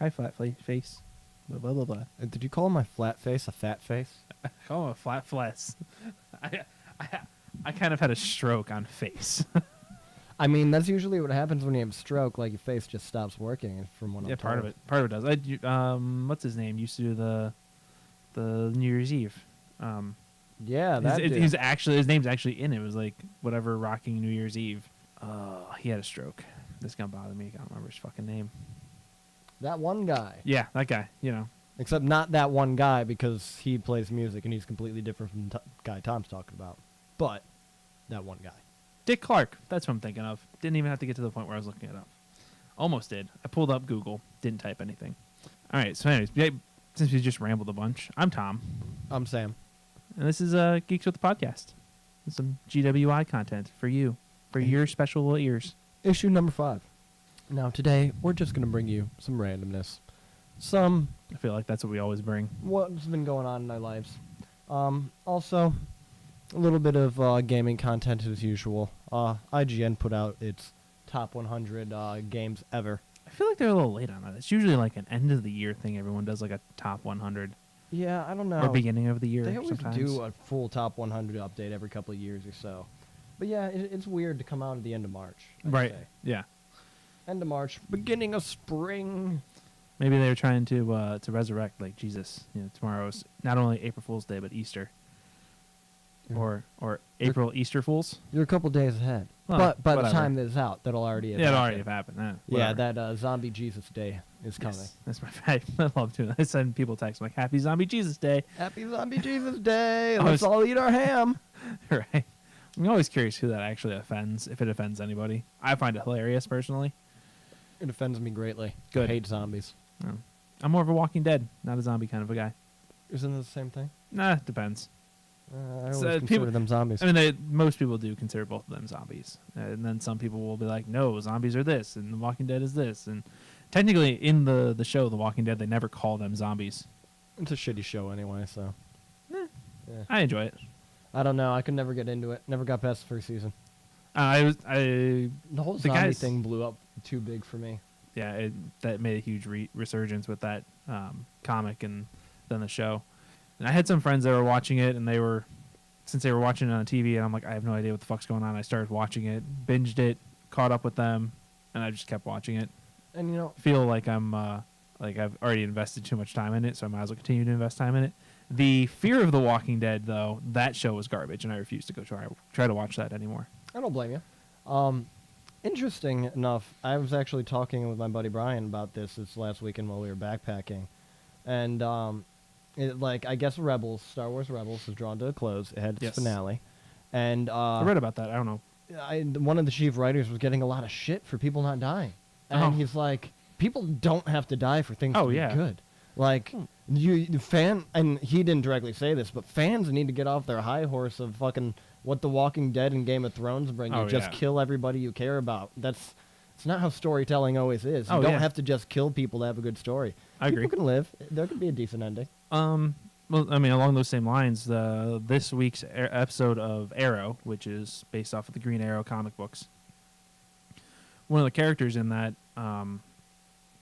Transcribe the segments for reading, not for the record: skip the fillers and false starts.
Hi, flat face. Blah, blah, blah, blah. Did you call my flat face a fat face? Call him a flat flats. I kind of had a stroke on face. I mean, that's usually what happens when you have a stroke. Like, your face just stops working from what I'm Part of told. it. Part of it does. What's his name? Used to do the New Year's Eve. Yeah, that dude. His name's actually in it. It was like whatever rocking New Year's Eve. He had a stroke. This gonna bother me. I can't remember his fucking name. That one guy. Yeah, that guy. You know. Except not that one guy, because he plays music and he's completely different from the guy Tom's talking about. But that one guy. Dick Clark. That's what I'm thinking of. Didn't even have to get to the point where I was looking it up. Almost did. I pulled up Google. Didn't type anything. All right. So anyways, since we just rambled a bunch, I'm Tom. I'm Sam. And this is Geeks with the Podcast. Some GWI content for you. For your special little ears. Issue number 5. Now, today, we're just going to bring you some randomness. I feel like that's what we always bring. What's been going on in our lives. Also, a little bit of gaming content as usual. IGN put out its top 100 games ever. I feel like they're a little late on that. It's usually like an end of the year thing. Everyone does like a top 100. Yeah, I don't know. Or beginning of the year. They always sometimes. do a full top 100 update every couple of years or so. But yeah, it's weird to come out at the end of March. I'd Right. say. Yeah. End of March, beginning of spring. Maybe they were trying to resurrect like Jesus. You know, tomorrow's not only April Fool's Day but Easter. Yeah. Or April Easter Fools. You're a couple days ahead. Well, but by the whatever. time that it's out, that'll already have It'll happened. already have happened. Yeah, Whatever. that Zombie Jesus Day is coming. Yes, that's my I love doing that. I send people texts like Happy Zombie Jesus Day. Happy Zombie Jesus Day. I Let's was- all eat our ham. Right. I'm always curious who that actually offends, if it offends anybody. I find it hilarious personally. It offends me greatly. Good. I hate zombies. I'm more of a Walking Dead, not a zombie kind of a guy. Isn't it the same thing? Nah, depends. I always So, consider people- them zombies. I mean, most people do consider both of them zombies, and then some people will be like, "No, zombies are this, and The Walking Dead is this." And technically, in the show, The Walking Dead, they never call them zombies. It's a shitty show anyway, so. Eh. Yeah. I enjoy it. I don't know. I could never get into it. Never got past the first season. The The whole The zombie guys- thing blew up too big for me. that made a huge resurgence with that comic and then the show. And I had some friends that were watching it, and since they were watching it on TV, and I'm like, I have no idea what the fuck's going on. I started watching it, binged it, caught up with them, and I just kept watching it. And you know, Feel like I'm like I've already invested too much time in it, so I might as well continue to invest time in it. The Fear of the Walking Dead, though, that show was garbage, and I refuse to go try to watch that anymore. I don't blame you. Interesting enough, I was actually talking with my buddy Brian about this last weekend while we were backpacking, and I guess Star Wars Rebels is drawn to a close. It had its Yes. finale, and I read about that. I don't know. one of the chief writers was getting a lot of shit for people not dying, and Oh. he's like, people don't have to die for things Oh, to be yeah. good. Like, and he didn't directly say this, but fans need to get off their high horse of fucking what The Walking Dead and Game of Thrones bring you. Oh, Just yeah. kill everybody you care about. It's not how storytelling always is. You Oh, don't yeah. have to just kill people to have a good story. I agree. People can live. There could be a decent ending. Well, I mean, along those same lines, this week's episode of Arrow, which is based off of the Green Arrow comic books, one of the characters in that,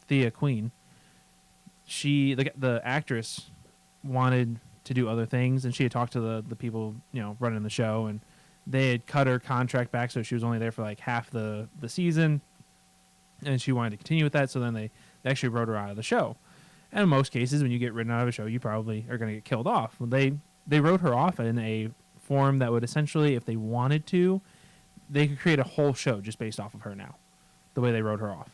Thea Queen, the actress wanted to do other things, and she had talked to the people, running the show, and they had cut her contract back, so she was only there for like half the season, and she wanted to continue with that, so then they actually wrote her out of the show. And in most cases, when you get written out of a show, you probably are going to get killed off. Well, they wrote her off in a form that would essentially, if they wanted to, they could create a whole show just based off of her now, the way they wrote her off.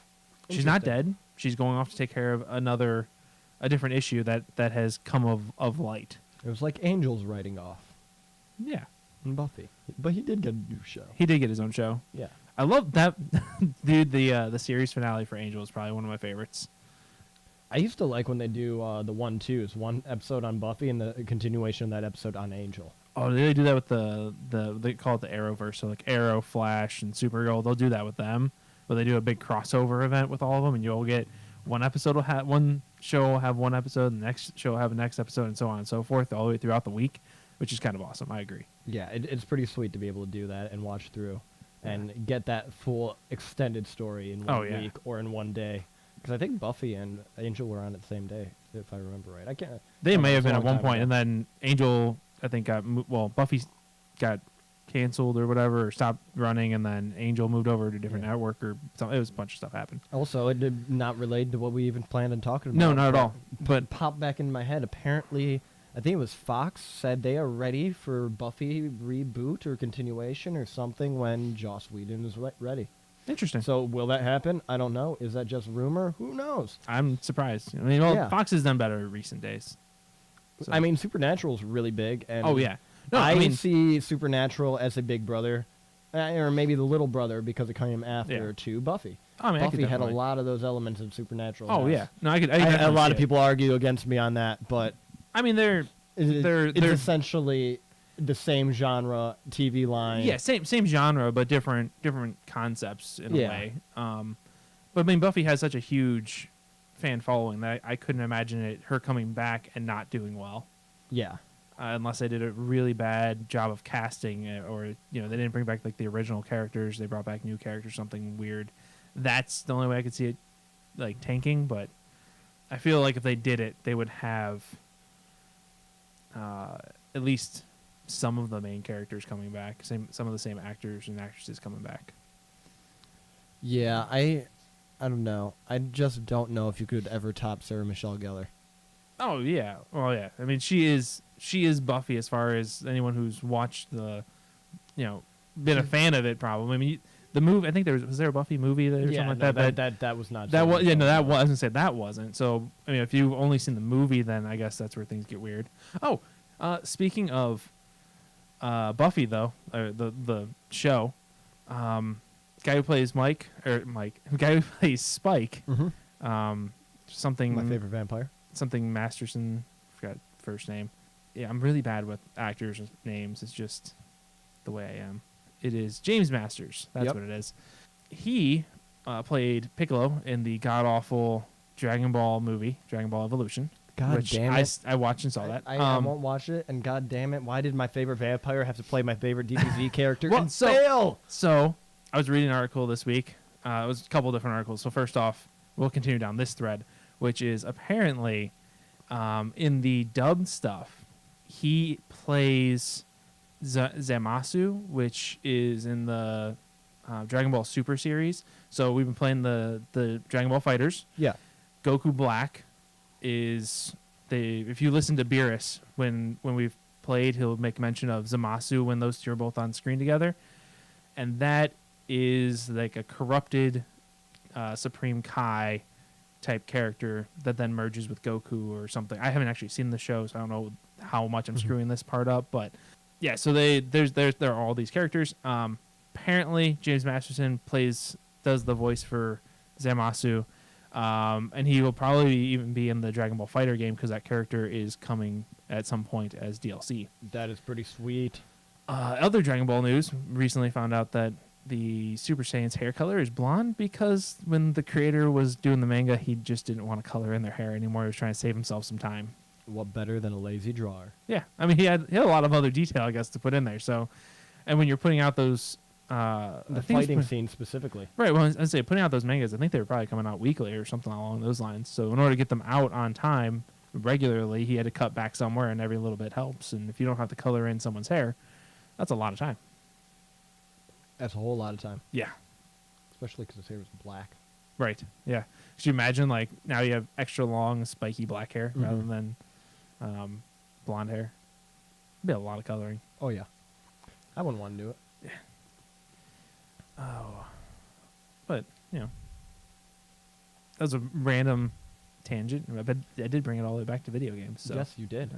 She's not dead. She's going off to take care of a different issue that has come of light. It was like Angel's writing off Yeah. in Buffy. But he did get a new show. He did get his own show. Yeah. I love that. Dude, the series finale for Angel is probably one of my favorites. I used to like when they do the 1-2s, one episode on Buffy and the continuation of that episode on Angel. Oh, they do that with they call it the Arrowverse, so like Arrow, Flash, and Supergirl. They'll do that with them, where they do a big crossover event with all of them, and you'll get one show will have one episode, and the next show will have a next episode, and so on and so forth, all the way throughout the week. which is kind of awesome. I agree. Yeah, it's pretty sweet to be able to do that and watch through and get that full extended story in one week or in one day. Because I think Buffy and Angel were on it the same day, if I remember right. I can't. They may have it's a been at long one time point, ago. and then Angel, I think, Buffy got canceled or whatever, or stopped running, and then Angel moved over to a different network, or something. It was a bunch of stuff happened. Also, it did not relate to what we even planned on talking about. No, not at all. But popped back in my head. Apparently, I think it was Fox said they are ready for Buffy reboot or continuation or something when Joss Whedon is ready. interesting. So will that happen? I don't know. Is that just rumor? Who knows? I'm surprised. I mean, Fox has done better in recent days. So. I mean, Supernatural is really big. And oh, yeah. No, I mean, see Supernatural as a big brother, or maybe the little brother because it came after to Buffy. I mean, Buffy had a lot of those elements of Supernatural. Oh, yeah. No, I could a lot of people argue against me on that, but I mean, it's essentially the same genre TV line. Yeah, same genre, but different concepts in a way. But I mean, Buffy has such a huge fan following that I couldn't imagine her coming back and not doing well. Yeah. Unless they did a really bad job of casting, or they didn't bring back like the original characters, they brought back new characters, something weird. That's the only way I could see it like tanking. But I feel like if they did it, they would have at least some of the main characters coming back, some of the same actors and actresses coming back. Yeah, I don't know. I just don't know if you could ever top Sarah Michelle Gellar. Oh yeah, well yeah. I mean, she is Buffy as far as anyone who's watched the, been a fan of it. Probably. I mean, the movie. I think was there a Buffy movie or something like that. That was not. That was that was. I was gonna say that wasn't. So I mean, if you've only seen the movie, then I guess that's where things get weird. Oh, speaking of Buffy though, the show, guy who plays guy who plays Spike, something. My favorite vampire. Something Masterson, forgot first name. Yeah, I'm really bad with actors' names. It's just the way I am. It is James Masters. That's what it is. He played Piccolo in the god-awful Dragon Ball movie, Dragon Ball Evolution. God damn it. I watched and saw that. I won't watch it, and god damn it, why did my favorite vampire have to play my favorite DBZ character well, and fail? So, I was reading an article this week. It was a couple different articles. So first off, we'll continue down this thread, which is apparently in the dubbed stuff, he plays Zamasu, which is in the Dragon Ball Super series. So we've been playing the Dragon Ball Fighters. Yeah. Goku Black is if you listen to Beerus when we've played, he'll make mention of Zamasu when those two are both on screen together. And that is like a corrupted Supreme Kai type character that then merges with Goku or something. I haven't actually seen the show, so I don't know how much I'm screwing this part up, but yeah, so there are all these characters. Apparently James Masterson does the voice for Zamasu, and he will probably even be in the Dragon Ball Fighter game because that character is coming at some point as DLC. That is pretty sweet. Other Dragon Ball news, recently found out that the Super Saiyan's hair color is blonde because when the creator was doing the manga, he just didn't want to color in their hair anymore. He was trying to save himself some time. What better than a lazy drawer? Yeah, I mean, he had a lot of other detail, I guess, to put in there. So, and when you're putting out those the fighting scene specifically, right? Well, I'd say putting out those mangas, I think they were probably coming out weekly or something along those lines. So, in order to get them out on time regularly, he had to cut back somewhere, and every little bit helps. And if you don't have to color in someone's hair, that's a lot of time. That's a whole lot of time. Yeah, especially because his hair was black. Right. Yeah. Could you imagine like now you have extra long spiky black hair rather than blonde hair? It'd be a lot of coloring. Oh yeah, I wouldn't want to do it. Yeah. Oh, but that was a random tangent. But I did bring it all the way back to video games. So, yes, you did.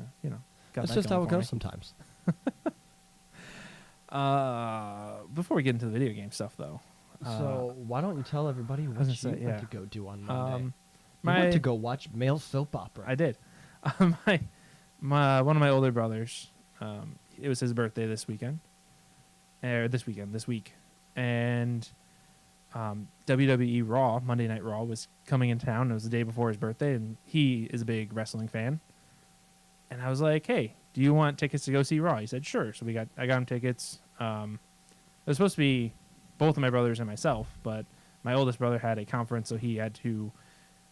That's just how it goes sometimes. Before we get into the video game stuff, though. So why don't you tell everybody what you went to go do on Monday? You went to go watch male soap opera. I did. One of my older brothers. It was his birthday this week, and WWE Raw, Monday Night Raw, was coming in town. It was the day before his birthday, and he is a big wrestling fan. And I was like, "Hey, "Do you want tickets to go see Raw?" He said, "Sure." So I got him tickets. It was supposed to be both of my brothers and myself, but my oldest brother had a conference, so he had to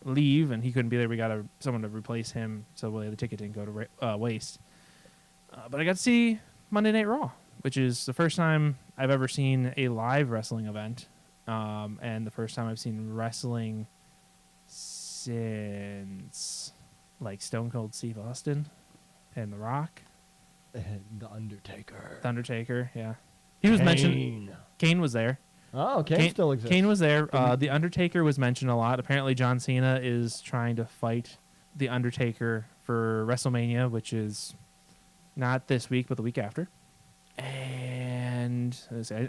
leave and he couldn't be there. We got someone to replace him, so the ticket didn't go to waste. But I got to see Monday Night Raw, which is the first time I've ever seen a live wrestling event, and the first time I've seen wrestling since like Stone Cold Steve Austin and The Rock. The Undertaker. The Undertaker, yeah. He was mentioned. Kane was there. Oh, Kane still exists. Kane was there. The Undertaker was mentioned a lot. Apparently, John Cena is trying to fight The Undertaker for WrestleMania, which is not this week, but the week after. And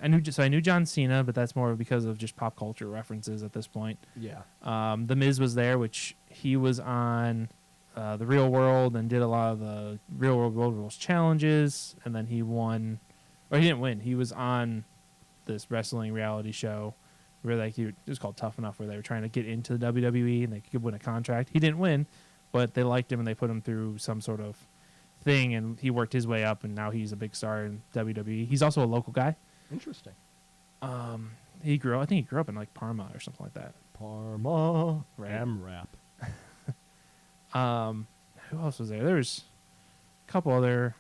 I knew John Cena, but that's more because of just pop culture references at this point. Yeah. The Miz was there, which he was on the Real World and did a lot of the Real World World Rules challenges, and then he won. Or he didn't win. He was on this wrestling reality show where it was called Tough Enough, where they were trying to get into the WWE and they could win a contract. He didn't win, but they liked him and they put him through some sort of thing, and he worked his way up, and now he's a big star in WWE. He's also a local guy. Interesting. I think he grew up in like Parma or something like that. Parma. Right. Ham rap. Who else was there? There was a couple other.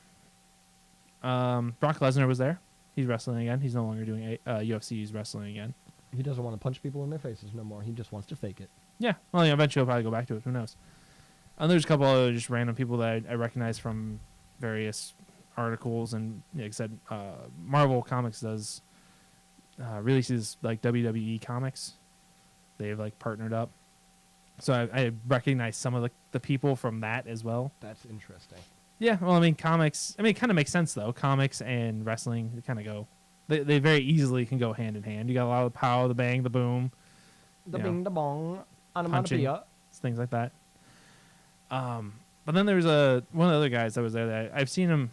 Brock Lesnar was there. He's wrestling again. He's no longer doing UFC. He's wrestling again. He doesn't want to punch people in their faces no more. He just wants to fake it. Yeah. Well, eventually he'll probably go back to it. Who knows? And there's a couple other just random people that I recognize from various articles. And like I said, Marvel Comics does releases like WWE comics. They've like partnered up. So I recognize some of the people from that as well. That's interesting. Yeah, well, comics. It kind of makes sense though. Comics and wrestling, they kind of go. They very easily can go hand in hand. You got a lot of the pow, the bang, the boom, The bing, the bong, punching, onomatopoeia. things like that. But then there's one of the other guys that was there that I've seen him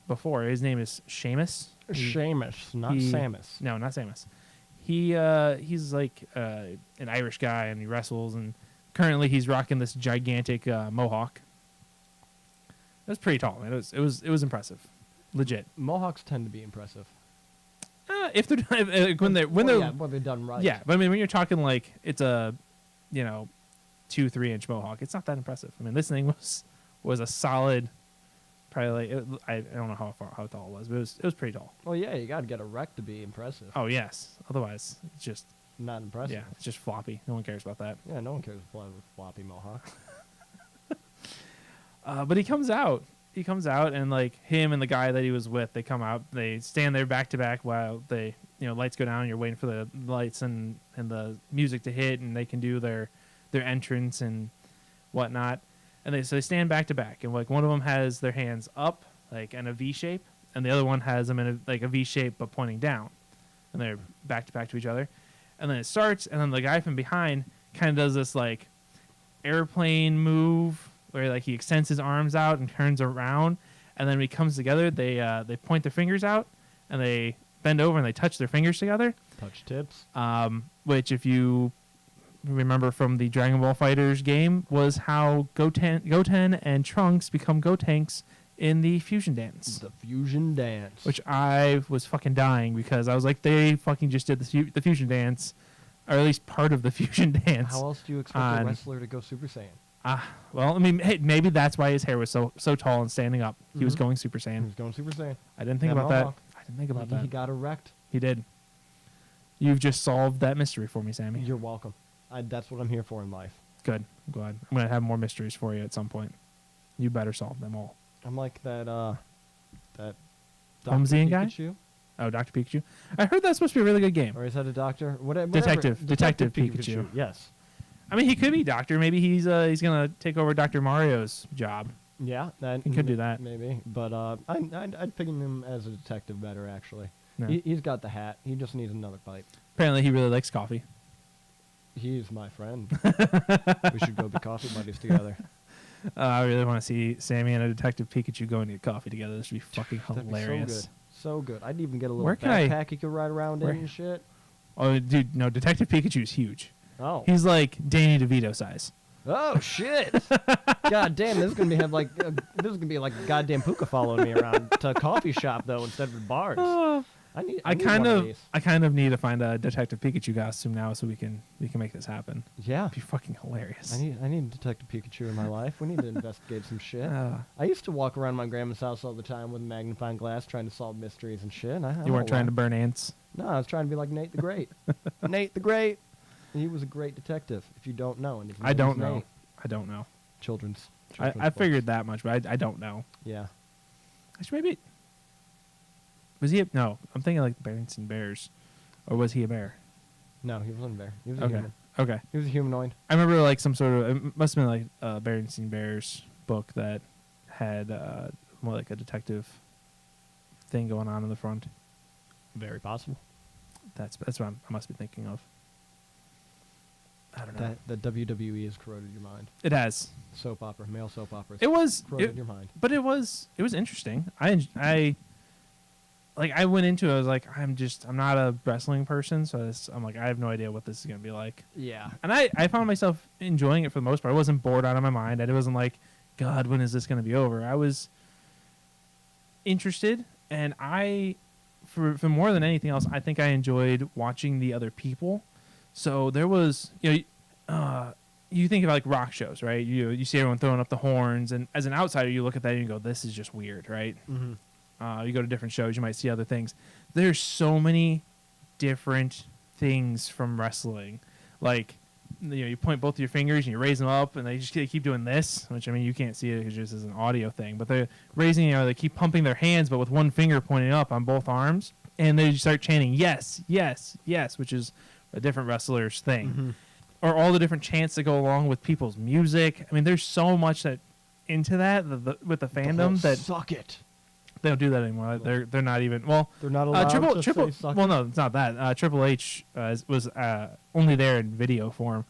before. His name is Seamus. Seamus, not Samus. No, not Samus. He's like an Irish guy, and he wrestles, and currently he's rocking this gigantic mohawk. It was pretty tall, man. It was impressive, legit. Mohawks tend to be impressive. If they're when they're done right. Yeah, but when you're talking like it's a, 2-3 inch mohawk, it's not that impressive. This thing was a solid, probably I don't know how tall it was, but it was pretty tall. Well, yeah, you got to get erect to be impressive. Oh yes, otherwise it's just not impressive. Yeah, it's just floppy. No one cares about that. Yeah, no one cares about a floppy mohawk. But he comes out, and like him and the guy that he was with, they come out. They stand there back to back while they, lights go down. And you're waiting for the lights and the music to hit, and they can do their entrance and whatnot. And they stand back to back, and like one of them has their hands up, like in a V shape, and the other one has them in a V shape but pointing down, and they're back to back to each other. And then it starts, and then the guy from behind kind of does this like airplane move, where like he extends his arms out and turns around, and then when he comes together, they point their fingers out, and they bend over and they touch their fingers together. Touch tips. Which, if you remember from the Dragon Ball FighterZ game, was how Goten and Trunks become Gotenks in the fusion dance. The fusion dance. Which I was fucking dying because I was like, they fucking just did the fusion dance, or at least part of the fusion dance. How else do you expect a wrestler to go Super Saiyan? Well, hey, maybe that's why his hair was so tall and standing up. He was going Super Saiyan. He was going Super Saiyan. I didn't think about that. I didn't think about that. He got erect. He did. You've just solved that mystery for me, Sammy. You're welcome. That's what I'm here for in life. Good. I'm glad. I'm going to have more mysteries for you at some point. You better solve them all. I'm like that Holmesian guy? Pikachu? Oh, Dr. Pikachu. I heard that's supposed to be a really good game. Or is that a doctor? Whatever. Detective Pikachu. Yes. He could be doctor. Maybe he's gonna take over Dr. Mario's job. Yeah, he could do that. Maybe, but I'd pick him as a detective better actually. No. He's got the hat. He just needs another fight. Apparently, he really likes coffee. He's my friend. We should go be coffee buddies together. I really want to see Sammy and a Detective Pikachu going to get coffee together. This would be fucking hilarious. So good. I'd even get a little Where can backpack you could ride around in and shit. Oh, dude, no, Detective Pikachu's huge. Oh. He's like Danny DeVito size. Oh shit! God damn, this is gonna be like goddamn Pooka following me around to a coffee shop though instead of bars. I need one of these. I kind of need to find a Detective Pikachu costume now so we can make this happen. Yeah, It'd be fucking hilarious. I need Detective Pikachu in my life. We need to investigate some shit. I used to walk around my grandma's house all the time with a magnifying glass trying to solve mysteries and shit. You weren't trying to burn ants? No, I was trying to be like Nate the Great. Nate the Great. He was a great detective. If you don't know, and I don't know. I don't know. Children's I books. figured that much, but I don't know. Yeah. Actually, maybe. Was he? No, I'm thinking like the Berenstain Bears, or was he a bear? No, he wasn't a bear. He was a Okay. human. Okay. He was a humanoid. I remember like some sort of. It must have been like a Berenstain Bears book that had more like a detective thing going on in the front. Very possible. That's what I must be thinking of. I don't know. That WWE has corroded your mind. It has. Soap opera, male soap operas. It was. corroded your mind. But it was interesting. I went into it. I was like, I'm not a wrestling person, so I'm like, I have no idea what this is gonna be like. Yeah. And I found myself enjoying it for the most part. I wasn't bored out of my mind. I wasn't like, God, when is this gonna be over? I was interested, and for more than anything else, I think I enjoyed watching the other people. So there was, you think of like rock shows, right? You see everyone throwing up the horns, and as an outsider, you look at that and you go, this is just weird, right? Mm-hmm. You go to different shows, you might see other things. There's so many different things from wrestling. Like, you point both of your fingers and you raise them up, and they keep doing this, which, I mean, you can't see it because this is an audio thing. But they're raising, they keep pumping their hands, but with one finger pointing up on both arms. And they start chanting, yes, yes, yes, which is a different wrestler's thing. Mm-hmm. Or all the different chants that go along with people's music. I mean, there's so much that into that with the fandom that suck it. they don't do that anymore. They're not even They're not allowed to Triple. say suck Well, it? no, it's not that. Triple H was only there in video form,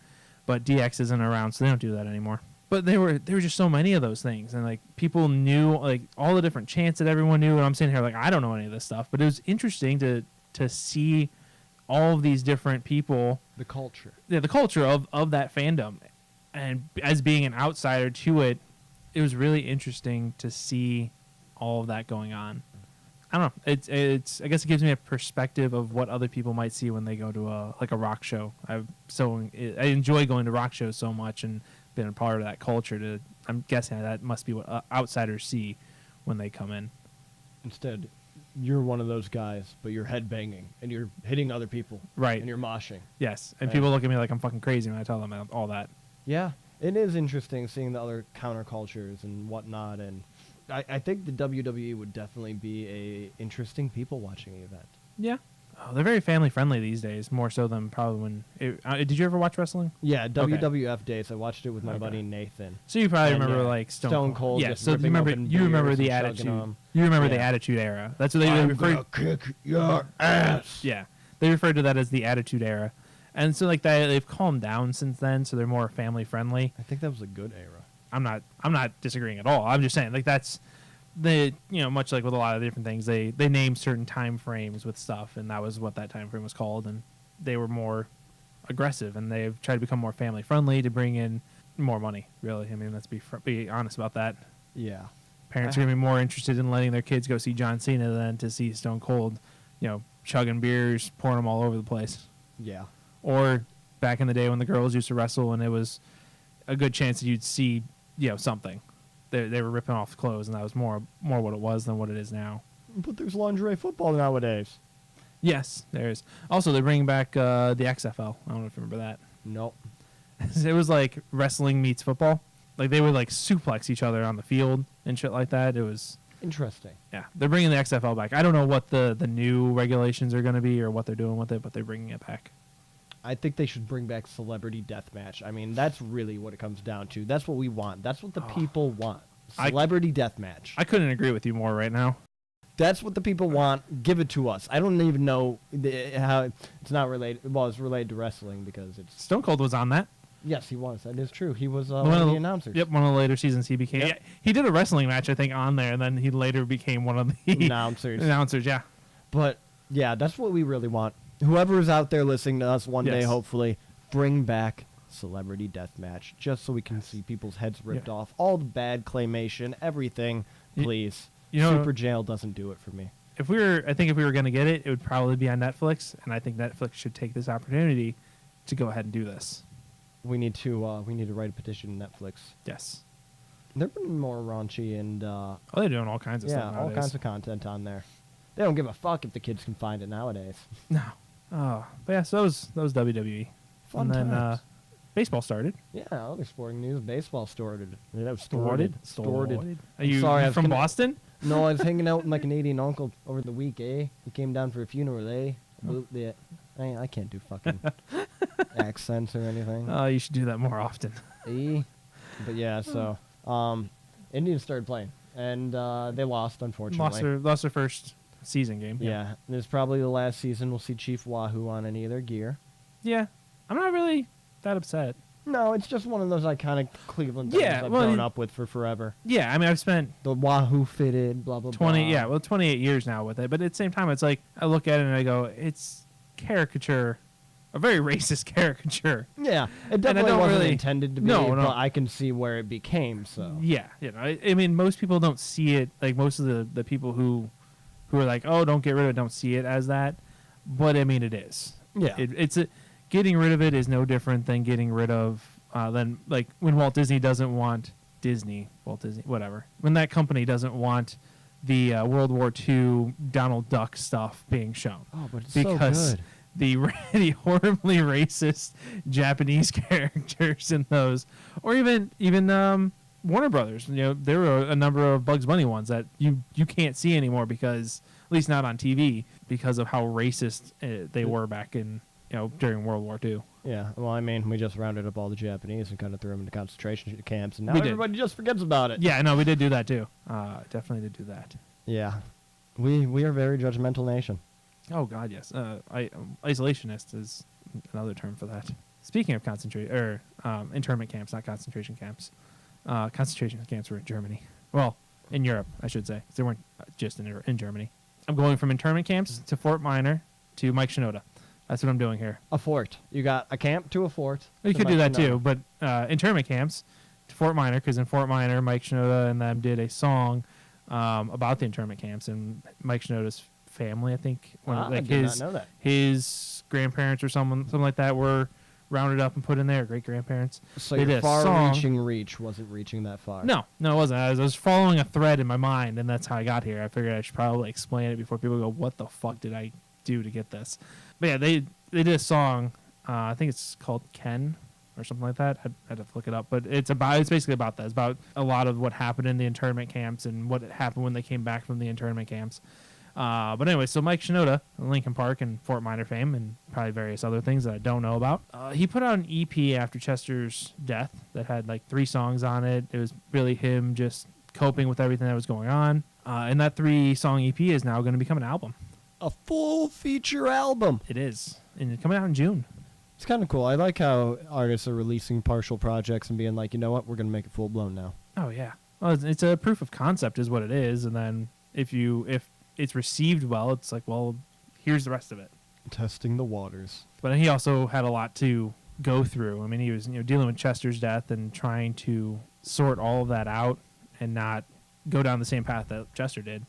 but DX isn't around, so they don't do that anymore. But there were just so many of those things, and like people knew like all the different chants that everyone knew. And I'm sitting here like, I don't know any of this stuff, but it was interesting to see all of these different people. The culture. Yeah, the culture of that fandom, and as being an outsider to it, it was really interesting to see all of that going on. I don't know. It's I guess it gives me a perspective of what other people might see when they go to a rock show. I enjoy going to rock shows so much and being a part of that culture. I'm guessing that must be what outsiders see when they come in. Instead, you're one of those guys, but you're headbanging and you're hitting other people. Right. And you're moshing. Yes. And Right. people look at me like I'm fucking crazy when I tell them all that. Yeah. It is interesting seeing the other countercultures and whatnot, and I think the WWE would definitely be a interesting people watching event. Yeah. Oh, they're very family friendly these days, more so than probably when. Did you ever watch wrestling? Yeah, WWF days. I watched it with my buddy Nathan. So you probably And, remember yeah, like Stone Cold. Yeah. just So you ripping remember open the beers and attitude. chugging 'em. You remember the Yeah. attitude era. That's what they referred. Kick your ass. Yeah, they referred to that as the attitude era, and so like that they've calmed down since then. So they're more family friendly. I think that was a good era. I'm not disagreeing at all. I'm just saying like that's much like with a lot of different things, they name certain time frames with stuff, and that was what that time frame was called, and they were more aggressive, and they've tried to become more family friendly to bring in more money. Really, I mean, let's be honest about that. Yeah. Parents are gonna be more interested in letting their kids go see John Cena than to see Stone Cold, chugging beers, pouring them all over the place. Yeah. Or back in the day when the girls used to wrestle, and it was a good chance that you'd see something. They were ripping off clothes, and that was more what it was than what it is now. But there's lingerie football nowadays. Yes, there is. Also, they're bringing back the XFL. I don't know if you remember that. Nope. It was like wrestling meets football. Like they would like suplex each other on the field and shit like that. It was Interesting. yeah. They're bringing the XFL back. I don't know what the new regulations are going to be or what they're doing with it, but they're bringing it back. I think they should bring back Celebrity Deathmatch. I mean, that's really what it comes down to. That's what we want. That's what the people want. Celebrity Deathmatch. I couldn't agree with you more right now. That's what the people want. Give it to us. I don't even know how it's not related. Well, it's related to wrestling because it's. Stone Cold was on that. Yes, he was. That is true. He was one of the announcers. Yep, one of the later seasons he became. Yep. Yeah, he did a wrestling match, I think, on there, and then he later became one of the announcers. Yeah. But yeah, that's what we really want. Whoever is out there listening to us one day, Yes. hopefully, bring back celebrity death match, just so we can see people's heads ripped Yeah. off. All the bad claymation, everything, please. You know, Super Jail doesn't do it for me. I think if we were going to get it, it would probably be on Netflix, and I think Netflix should take this opportunity to go ahead and do this. We need to write a petition to Netflix. Yes. They're putting more raunchy and Oh, they're doing all kinds of stuff all nowadays. kinds of content on there. They don't give a fuck if the kids can find it nowadays. No. Oh, but yeah, so that was WWE. Fun and then times. Baseball started. Yeah, other sporting news. Baseball started. Yeah, that was Started. Started. Are you, sorry, I you was from gonna- Boston? No, I was hanging out with my Canadian uncle over the week, eh? He came down for a funeral, eh? Oh. Yeah. I can't do fucking accents or anything. Oh, you should do that more often. Eh? But yeah, so Indians started playing, and they lost, unfortunately. Lost their first season game. Yeah, this is probably the last season we'll see Chief Wahoo on any of their gear. Yeah. I'm not really that upset. No, it's just one of those iconic Cleveland things Yeah, I've well, grown up with for forever. Yeah, I mean, I've spent The Wahoo fitted, blah, blah, 28 years now with it, but at the same time, it's like I look at it and I go, it's caricature, a very racist caricature. Yeah, it definitely don't wasn't really- intended to be, No, no. but I can see where it became, so. Yeah, I mean, most people don't see it, like most of the people who are like, oh, don't get rid of it, don't see it as that, but I mean, it is. Yeah. Getting rid of it is no different than getting rid of than like when Walt Disney doesn't want Walt Disney, whatever. When that company doesn't want the World War II Donald Duck stuff being shown. Oh, but it's Because so good. the horribly racist Japanese characters in those, or even Warner Brothers. You know, there were a number of Bugs Bunny ones that you can't see anymore because, at least not on TV, because of how racist they were back in during World War II. Yeah, well, I mean, we just rounded up all the Japanese and kind of threw them into concentration camps, and now We did. everybody just forgets about it. Yeah, no, we did do that too. Definitely did do that. Yeah. We are a very judgmental nation. Oh God, yes. Isolationist is another term for that. Speaking of internment camps, not concentration camps. Concentration camps were in Germany. Well, in Europe, I should say. They weren't just in Germany. I'm going from internment camps to Fort Minor to Mike Shinoda. That's what I'm doing here. A fort. You got a camp to a fort. You to could do Mike that too, Shinoda. but internment camps to Fort Minor, because in Fort Minor, Mike Shinoda and them did a song about the internment camps, and Mike Shinoda's family, I think, I did not know that. his grandparents or something like that were rounded up and put in there, great grandparents. So they your did a far-reaching song. reach wasn't reaching that far. No, it wasn't. I was following a thread in my mind, and that's how I got here. I figured I should probably explain it before people go, "What the fuck did I do to get this?" But yeah, they did a song. I think it's called Ken or something like that. I'd have to look it up, but it's basically about that. It's about a lot of what happened in the internment camps and what happened when they came back from the internment camps. But anyway, so Mike Shinoda, Linken Park and Fort Minor fame, and probably various other things that I don't know about. He put out an EP after Chester's death that had like 3 songs on it. It was really him just coping with everything that was going on. And that 3-song EP is now going to become an album. A full feature album. It is. And it's coming out in June. It's kind of cool. I like how artists are releasing partial projects and being like, you know what, we're going to make it full-blown now. Oh, yeah. Well, it's a proof of concept is what it is. And then if it's received well, it's like, well, here's the rest of it. Testing the waters. But he also had a lot to go through. I mean, he was dealing with Chester's death and trying to sort all of that out and not go down the same path that Chester did.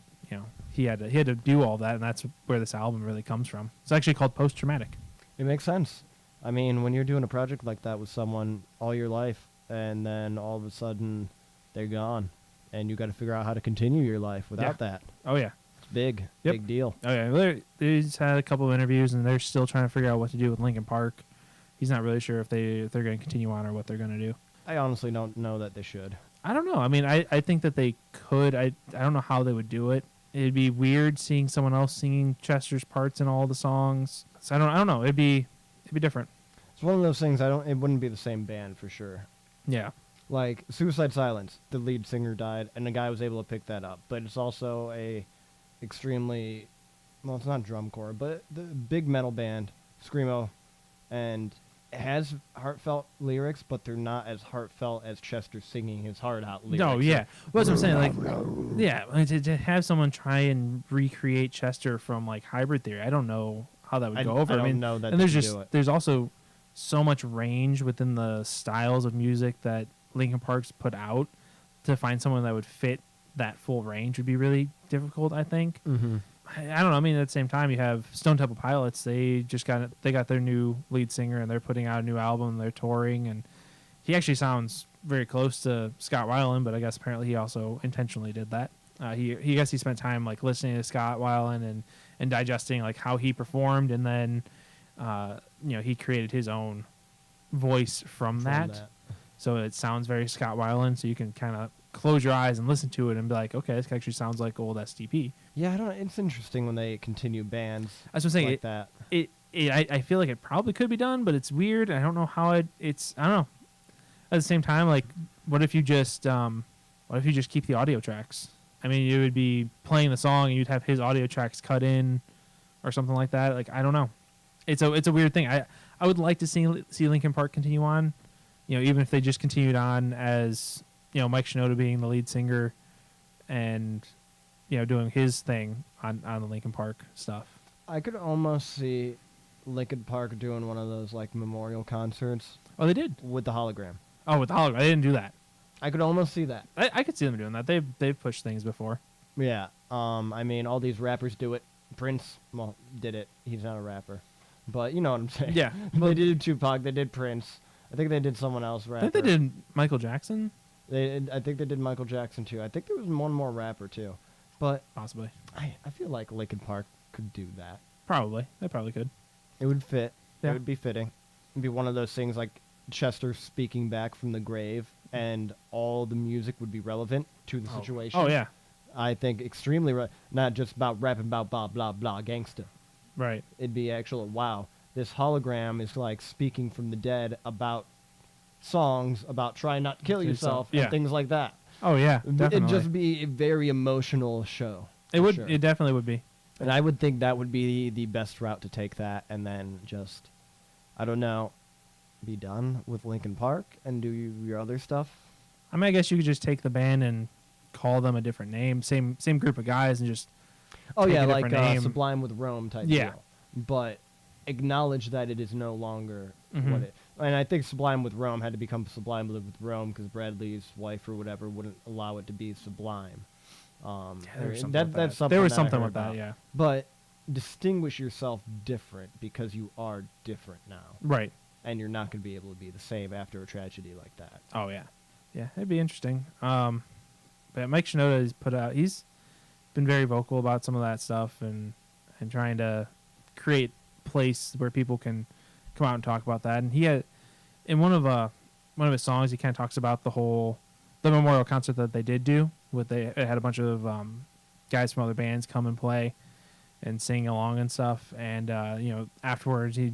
He had to do all that, and that's where this album really comes from. It's actually called Post Traumatic. It makes sense. I mean, when you're doing a project like that with someone all your life, and then all of a sudden they're gone, and you got to figure out how to continue your life without that. Oh yeah, It's big. Yep. Big deal. oh yeah. They just had a couple of interviews, and they're still trying to figure out what to do with Linkin Park. He's not really sure if they're going to continue on or what they're going to do. I honestly don't know that they should. I don't know. I mean, I think that they could. I don't know how they would do it. It'd be weird seeing someone else singing Chester's parts in all the songs. So I don't know. It'd be different. It's one of those things. It wouldn't be the same band for sure. Yeah. Like Suicide Silence, the lead singer died, and the guy was able to pick that up. But it's also a extremely, well, it's not drumcore, but the big metal band, screamo, and it has heartfelt lyrics, but they're not as heartfelt as Chester singing his heart out lyrics. No, yeah. Well, that's what I'm saying. Like, yeah, like, to have someone try and recreate Chester from like Hybrid Theory, I don't know how that would go over. I don't mean, know that and they there's could just do it. there's also so much range within the styles of music that Linkin Park's put out. To find someone that would fit that full range would be really difficult, I think. Mm-hmm. I don't know. I mean, at the same time, you have Stone Temple Pilots. They got their new lead singer, and they're putting out a new album. They're touring, and he actually sounds very close to Scott Weiland, but I guess apparently he also intentionally did that. He spent time like listening to Scott Weiland and digesting like how he performed, and then he created his own voice from that. So it sounds very Scott Weiland. So you can kind of close your eyes and listen to it and be like, okay, this actually sounds like old STP. Yeah, I don't know. It's interesting when they continue bands. That's what I'm saying. Like that. I feel like it probably could be done, but it's weird. I don't know how it's. I don't know. At the same time, like, what if you just keep the audio tracks? I mean, you would be playing the song and you'd have his audio tracks cut in, or something like that. Like, I don't know. It's a weird thing. I would like to see Linkin Park continue on. Even if they just continued on as Mike Shinoda being the lead singer, and doing his thing on the Linkin Park stuff. I could almost see Linkin Park doing one of those like memorial concerts. Oh, they did with the hologram. Oh, with the hologram, they didn't do that. I could almost see that. I could see them doing that. They've pushed things before. Yeah. I mean, all these rappers do it. Prince, did it. He's not a rapper, but you know what I'm saying. Yeah. They did Tupac. They did Prince. I think they did someone else rapper. I think they did Michael Jackson. I think they did Michael Jackson too. I think there was one more rapper too, but possibly. I feel like Linkin Park could do that. Probably. They probably could. It would fit. Yeah. It would be fitting. It'd be one of those things like Chester speaking back from the grave, and all the music would be relevant to the situation. Oh yeah. I think extremely not just about rapping about blah blah blah gangsta. Right. It'd be actual wow. This hologram is like speaking from the dead about songs about trying not to kill yourself and things like that. Oh yeah, definitely. It'd just be a very emotional show. It would. Sure. It definitely would be. And I would think that would be the best route to take that, and then just, I don't know, be done with Linkin Park and do your other stuff. I mean, I guess you could just take the band and call them a different name, same group of guys, and just take a like different name. Sublime with Rome type deal. But acknowledge that it is no longer what it. And I think Sublime with Rome had to become Sublime with Rome because Bradley's wife or whatever wouldn't allow it to be Sublime. There was something with that, yeah. But distinguish yourself different because you are different now. Right. And you're not going to be able to be the same after a tragedy like that. Oh, yeah. Yeah, it'd be interesting. But Mike Shinoda he's been very vocal about some of that stuff and trying to create a place where people can come out and talk about that. And he had, in one of his songs, he kind of talks about the memorial concert that they did do. It had a bunch of guys from other bands come and play and sing along and stuff. And afterwards, he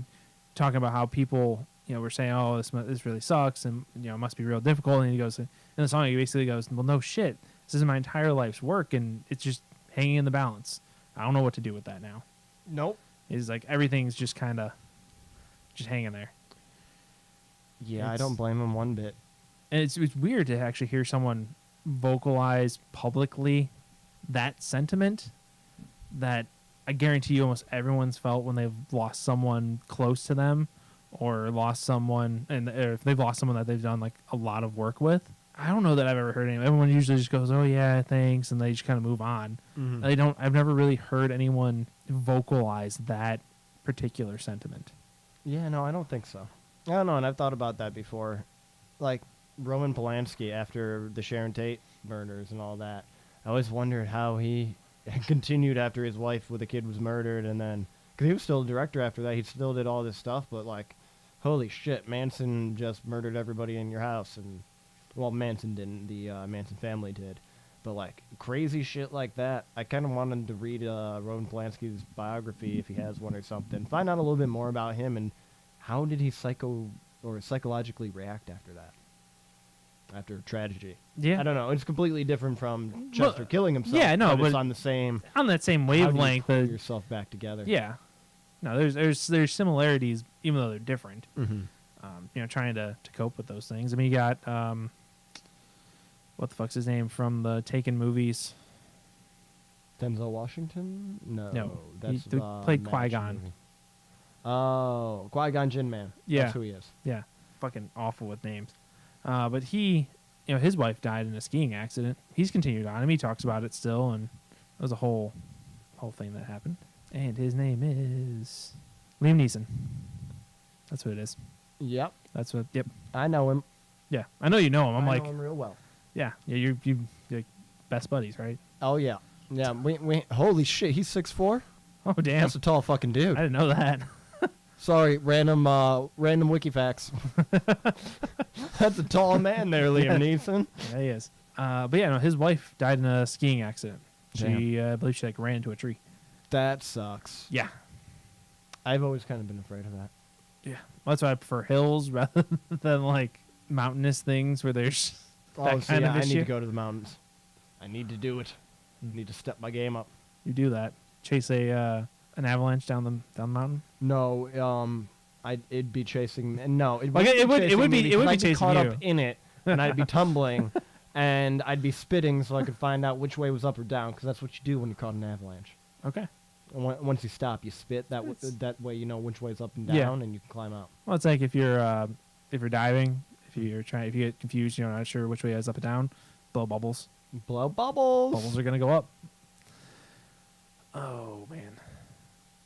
talking about how people were saying, "Oh, this really sucks," and it must be real difficult. And he goes in the song, he basically goes, "Well, no shit. This is my entire life's work, and it's just hanging in the balance. I don't know what to do with that now." Nope. He's like, everything's just kind of just hanging there. Yeah, I don't blame him one bit. And it's weird to actually hear someone vocalize publicly that sentiment that I guarantee you almost everyone's felt when they've lost someone close to them or lost someone, or if they've lost someone that they've done like a lot of work with. I don't know that I've ever heard anyone. Everyone usually just goes, "Oh yeah, thanks," and they just kind of move on. Mm-hmm. I've never really heard anyone vocalize that particular sentiment. Yeah, no, I don't think so. I don't know, and I've thought about that before. Like Roman Polanski after the Sharon Tate murders and all that. I always wondered how he continued after his wife with a kid was murdered, and then because he was still a director after that, he still did all this stuff. But like, holy shit, Manson just murdered everybody in your house, and well, Manson didn't. The Manson family did. But like crazy shit like that, I kind of wanted to read Roman Polanski's biography if he has one or something. Find out a little bit more about him and how did he psychologically react after that, after tragedy. Yeah, I don't know. It's completely different from Chester killing himself. Yeah, no, but it's on that same wavelength. How do you pull yourself back together? Yeah, no, there's similarities even though they're different. Mm-hmm. Trying to cope with those things. I mean, you got what the fuck's his name from the Taken movies? Denzel Washington? No, he that's played Qui-Gon. Oh, Qui-Gon Jinn Man. Yeah. That's who he is. Yeah, fucking awful with names. But he, his wife died in a skiing accident. He's continued on him. He talks about it still, and it was a whole thing that happened. And his name is Liam Neeson. That's what it is. Yep. That's what. Yep. I know him. Yeah, I know you know him. I'm I like, know him real well. yeah, you're like best buddies, right? Oh, yeah. Yeah, we holy shit, he's 6'4"? Oh damn, That's a tall fucking dude. I didn't know that. Sorry, random wiki facts. That's a tall man there, Liam Neeson. Yeah, he is. But yeah, no, his wife died in a skiing accident. She, I believe, she like ran into a tree. That sucks. Yeah, I've always kind of been afraid of that. yeah. Well, that's why I prefer hills rather than like mountainous things where there's that kind of I issue. need to go to the mountains. I need to do it. I need to step my game up. You do that. Chase an avalanche down the mountain. No, it'd be chasing. No, Like, it would be chasing chasing caught you. up in it, and I'd be tumbling, and I'd be spitting so I could find out which way was up or down, because that's what you do when you're caught in an avalanche. Okay. And once you stop, you spit. That way you know which way's up and down, Yeah. and you can climb out. Well, it's like if you're diving, if you get confused, you're not sure which way is up and down, blow bubbles. Blow bubbles. Bubbles are gonna go up. Oh man.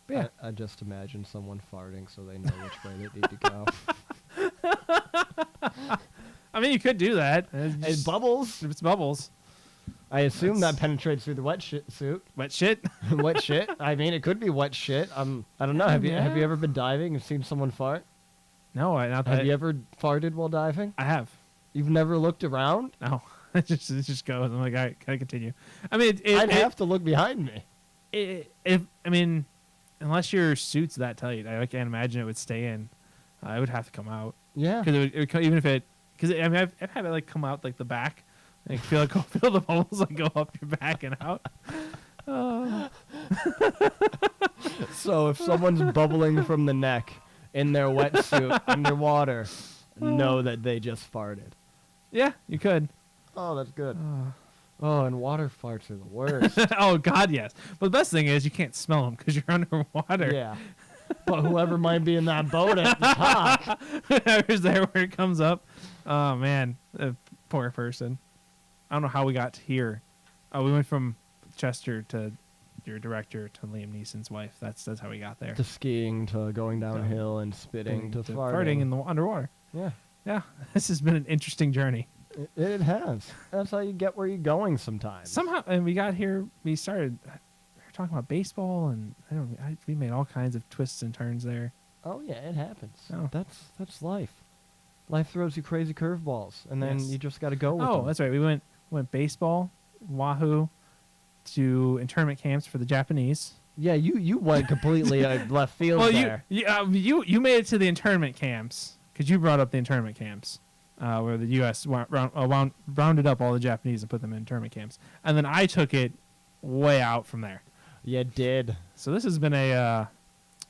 But yeah. I just imagine someone farting so they know which way they need to go. I mean, you could do that. It's bubbles. It's bubbles. I assume That's- that penetrates through the wet shit suit. Wet shit. Wet shit. I mean, it could be wet shit. I don't know. Have you ever been diving and seen someone fart? No, Have you ever farted while diving? I have. You've never looked around? No. it just goes. I'm like, all right, can I continue? I mean, I'd have to look behind me. I mean, unless your suit's that tight, I can't imagine it would stay in. It would have to come out. Yeah. Because even if it, because I mean, I've had it like come out like the back, like feel the bubbles like go up your back and out. So if someone's bubbling from the neck in their wetsuit underwater, know that they just farted. Yeah, you could. Oh, that's good. Oh, and water farts are the worst. Oh God, yes. But the best thing is you can't smell them because you're underwater. Yeah. But whoever might be in that boat at the top. Whoever's there where it comes up. Oh man, poor person. I don't know how we got to here. Oh, we went from Chester to your director to Liam Neeson's wife. That's how we got there. To skiing, to going downhill and spitting, to farting. in the underwater. Yeah. Yeah, this has been an interesting journey. It has. That's how you get where you're going sometimes. Somehow, and we got here. We started talking about baseball, and we made all kinds of twists and turns there. Oh yeah, it happens. Oh. That's life. Life throws you crazy curveballs, and then Yes. you just got to go with them. Oh, that's right. We went baseball, Wahoo, to internment camps for the Japanese. Yeah, you went completely left field Well, there. you made it to the internment camps because you brought up the internment camps, where the U.S. rounded up all the Japanese and put them in internment camps, and then I took it way out from there. You did. So this has been a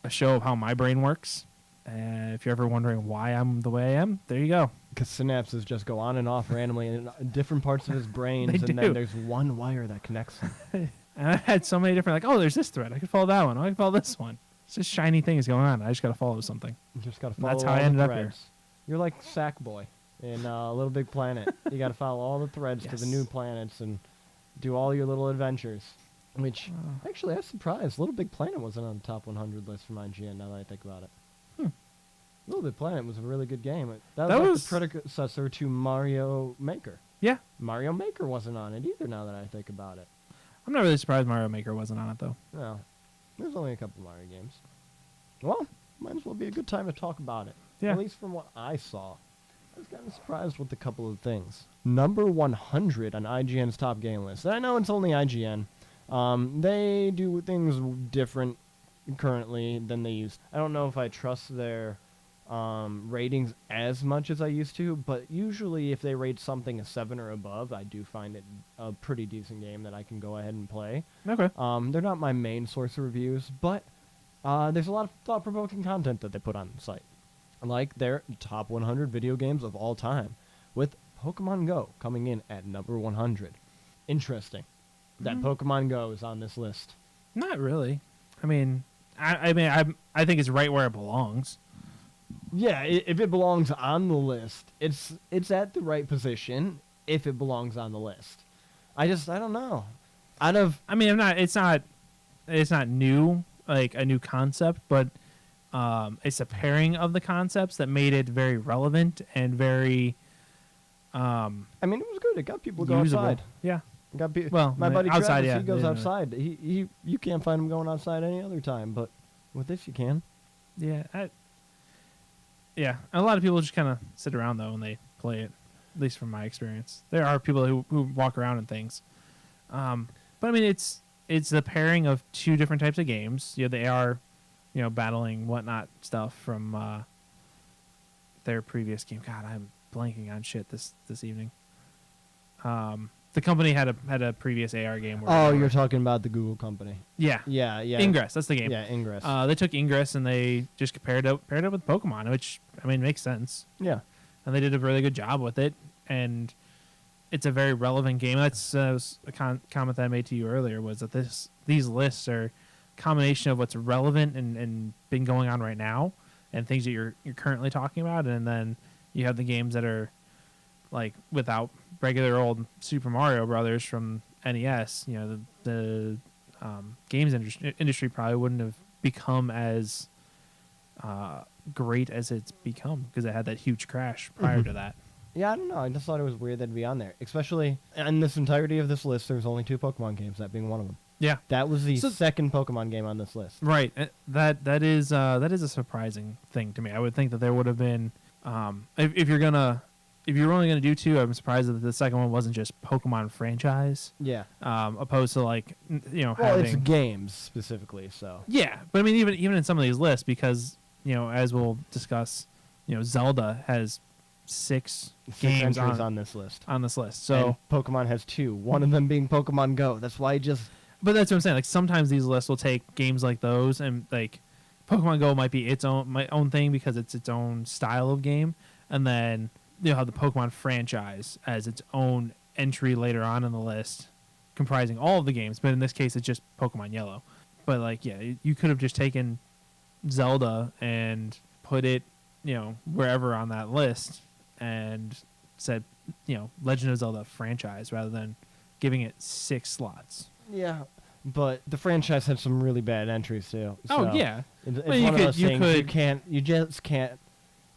show of how my brain works. If you're ever wondering why I'm the way I am, there you go. Because synapses just go on and off randomly in different parts of his brains, They and do. then there's one wire that connects them. And I had so many different, like, oh, there's this thread. I could follow that one. Oh, I can follow this one. It's just shiny things going on. I just got to follow something. You just got to And follow that's how all I the ended up here. threads. You're like Sackboy in Little Big Planet. You got to follow all the threads to the Yes. new planets and do all your little adventures. Which, actually, I'm surprised. Little Big Planet wasn't on the top 100 list from IGN, now that I think about it. Little Big Planet was a really good game. That was like the predecessor to Mario Maker. Yeah. Mario Maker wasn't on it either, now that I think about it. I'm not really surprised Mario Maker wasn't on it, though. No, there's only a couple Mario games. Well, might as well be a good time to talk about it. Yeah. At least from what I saw. I was kind of surprised with a couple of things. Number 100 on IGN's top game list. And I know it's only IGN. They do things different currently than they used. I don't know if I trust their ratings as much as I used to, but usually if they rate something a 7 or above, I do find it a pretty decent game that I can go ahead and play. Okay. They're not my main source of reviews, but there's a lot of thought-provoking content that they put on the site. Like their top 100 video games of all time, with Pokemon Go coming in at number 100. Interesting that Pokemon Go is on this list. Not really. I mean, I mean, I think it's right where it belongs. Yeah, if it belongs on the list, it's at the right position if it belongs on the list. I don't know. Out of I mean, it's not new, like a new concept, but it's a pairing of the concepts that made it very relevant and very I mean, it was good. It got people to go usable. outside. Yeah. Got Well, my buddy outside, Travis, yeah, he goes yeah. outside. He you can't find him going outside any other time, but with this you can. Yeah. Yeah. A lot of people just kind of sit around though when they play it. At least from my experience, there are people who walk around and things. But I mean, it's the pairing of two different types of games. They are, battling whatnot stuff from their previous game. God, I'm blanking on shit this evening. The company had a previous AR game. Where You're talking about the Google company. Yeah. Yeah. Ingress, that's the game. Yeah, Ingress. They took Ingress and they just paired it up with Pokemon, which I mean makes sense. Yeah. And they did a really good job with it, and it's a very relevant game. That's was a comment that I made to you earlier, was that these lists are a combination of what's relevant and been going on right now, and things that you're currently talking about, and then you have the games that are like without regular old Super Mario Brothers from NES. The games industry probably wouldn't have become as great as it's become because it had that huge crash prior to that. Yeah, I don't know. I just thought it was weird that'd be on there. Especially in this entirety of this list, there's only 2 Pokemon games, that being one of them. Yeah, That was the second Pokemon game on this list. right. That is a surprising thing to me. I would think that there would have been if you're only gonna do 2, I'm surprised that the second one wasn't just Pokemon franchise. Yeah. Opposed to like Well, having it's games specifically, so. yeah, but I mean even in some of these lists, because as we'll discuss, Zelda has 6 games entries on this list. on this list. So, And Pokemon has 2. One of them being Pokemon Go. That's why but that's what I'm saying. Like sometimes these lists will take games like those, and like Pokemon Go might be my own thing because it's its own style of game, and then you'll have the Pokemon franchise as its own entry later on in the list, comprising all of the games. But in this case, it's just Pokemon Yellow. But like, yeah, you could have just taken Zelda and put it, wherever on that list, and said, Legend of Zelda franchise rather than giving it 6 slots. Yeah. But the franchise had some really bad entries too. Oh so yeah. It's Well, one of those things you just can't.